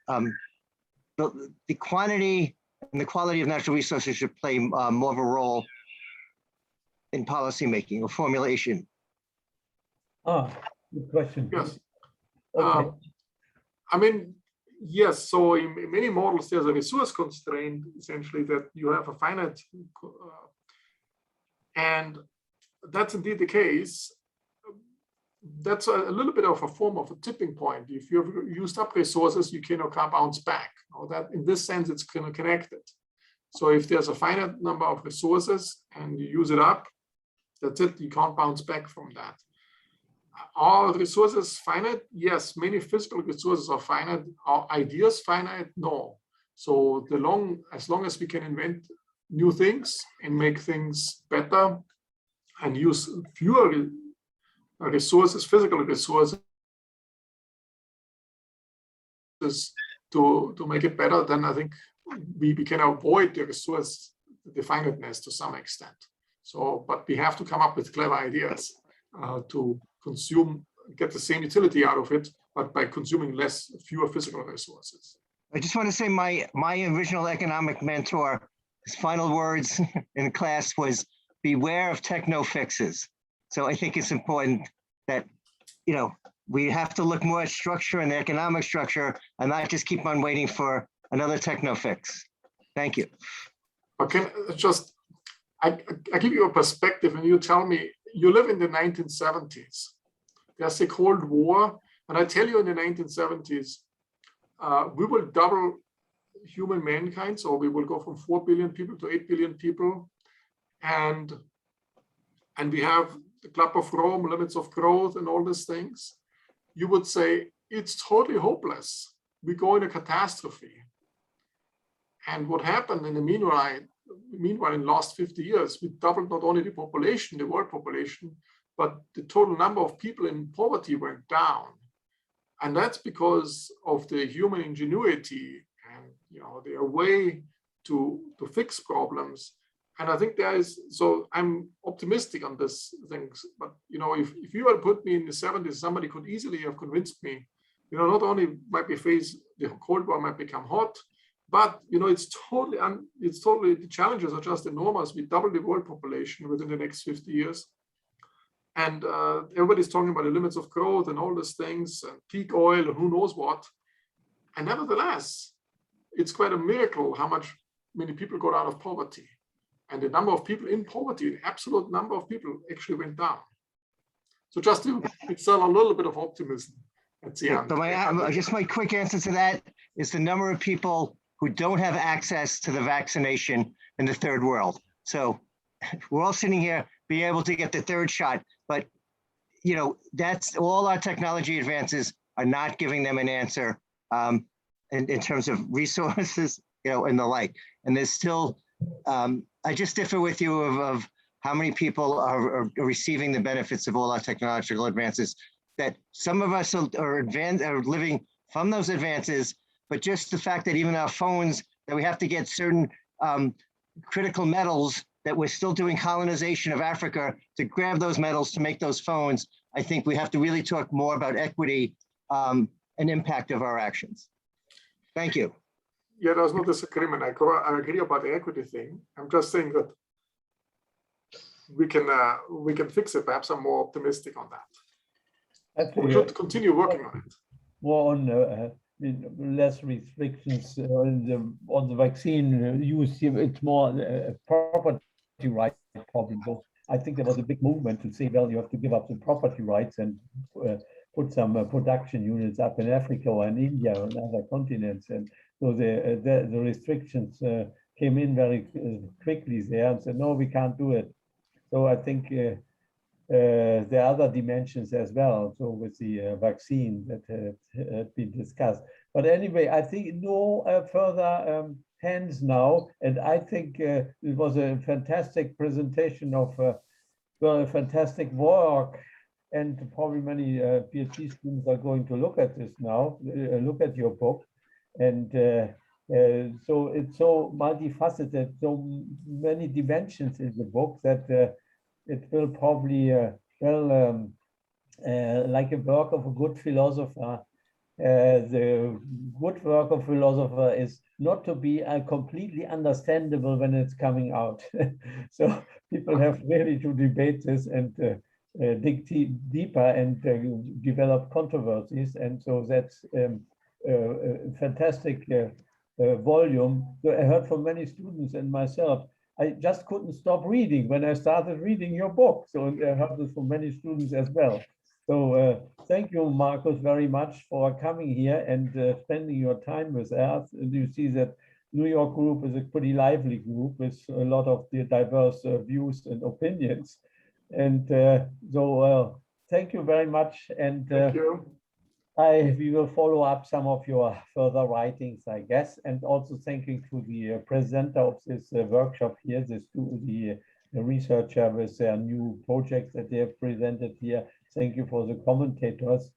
The quantity and the quality of natural resources should play more of a role in policymaking or formulation. Good question. Yes. Okay. I mean, yes. So in many models, there's a resource constraint, essentially, that you have a finite, and that's indeed the case. That's a little bit of a form of a tipping point. If you've used up resources, you can't bounce back. That in this sense, it's kind of connected. So if there's a finite number of resources and you use it up, that's it. You can't bounce back from that. Are resources finite? Yes, many physical resources are finite. Are ideas finite? No. So as long as we can invent new things and make things better and use fewer resources, physical resources, to make it better, then I think we can avoid the resource, the finiteness to some extent. So, but we have to come up with clever ideas to consume, get the same utility out of it, but by consuming fewer physical resources. I just want to say my original economic mentor, his final words in class was, beware of techno fixes. So I think it's important that, you know, we have to look more at structure and the economic structure and not just keep on waiting for another techno fix. Thank you. Okay, just, I give you a perspective and you tell me, you live in the 1970s. There's the Cold War. And I tell you in the 1970s, we will double human mankind. So we will go from 4 billion people to 8 billion people. And we have the Club of Rome, limits of growth and all these things. You would say it's totally hopeless. We go in a catastrophe. And what happened in the meanwhile in the last 50 years, we doubled not only the population, the world population, but the total number of people in poverty went down. And that's because of the human ingenuity and, you know, their way to fix problems. And I think so I'm optimistic on this things, but, you know, if you had put me in the 70s, somebody could easily have convinced me, you know, not only might we face the Cold War might become hot, but, you know, it's totally, the challenges are just enormous. We double the world population within the next 50 years. And everybody's talking about the limits of growth and all these things, and peak oil, and who knows what. And nevertheless, it's quite a miracle how many people got out of poverty. And the number of people in poverty, the absolute number of people actually went down. So just to excel a little bit of optimism at the end. But just my quick answer to that is the number of people who don't have access to the vaccination in the third world. So we're all sitting here being able to get the third shot, but, you know, that's all our technology advances are not giving them an answer in terms of resources, you know, and the like. And there's still, I just differ with you of how many people are receiving the benefits of all our technological advances, that some of us are living from those advances, but just the fact that even our phones, that we have to get certain critical metals, that we're still doing colonization of Africa to grab those metals to make those phones. I think we have to really talk more about equity and impact of our actions. Thank you. Yeah, there's no disagreement. I agree about the equity thing. I'm just saying that we can fix it. Perhaps I'm more optimistic on that. We should continue working on it. More on less restrictions on the vaccine use. It's more property right problem. So I think there was a big movement to say, well, you have to give up the property rights and put some production units up in Africa or in India or in other continents. And so the restrictions came in very quickly there and said, no, we can't do it. So I think there are other dimensions as well, so with the vaccine that had been discussed. But anyway, I think no further hands now, and I think it was a fantastic presentation of fantastic work, and probably many PhD students are going to look at this now, look at your book, and so it's so multifaceted, so many dimensions in the book that it will probably, like a work of a good philosopher, the good work of philosopher is not to be completely understandable when it's coming out. So people have really to debate this and dig deeper and develop controversies. And so that's a fantastic volume. So I heard from many students and myself, I just couldn't stop reading when I started reading your book. So I heard this from many students as well. So thank you, Markus, very much for coming here and spending your time with us. And you see that New York group is a pretty lively group with a lot of the diverse views and opinions. And so thank you very much. And thank you. We will follow up some of your further writings, I guess, and also thanking to the presenter of this workshop here, the researcher with their new projects that they have presented here. Thank you for the commentators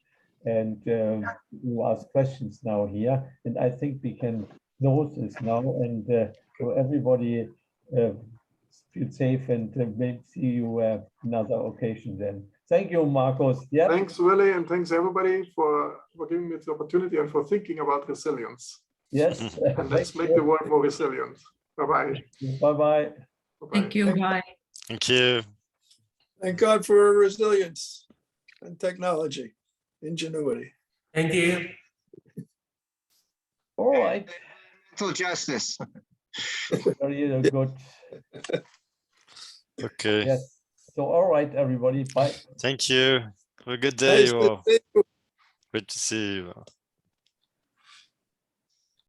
and who ask questions now here. And I think we can close this now, and so everybody feel safe, and maybe see you another occasion then. Thank you, Markus. Yeah. Thanks, Willie, and thanks everybody for giving me the opportunity and for thinking about resilience. Yes. And let's make the world more resilient. Bye-bye. Bye-bye. Thank you. Bye. Thank you. Thank God for resilience and technology, ingenuity. Thank you. All right. Environmental justice. Very good. Okay. Yes. So, all right, everybody. Bye. Thank you. Have a good day, Nice you to all. see you. Good to see you.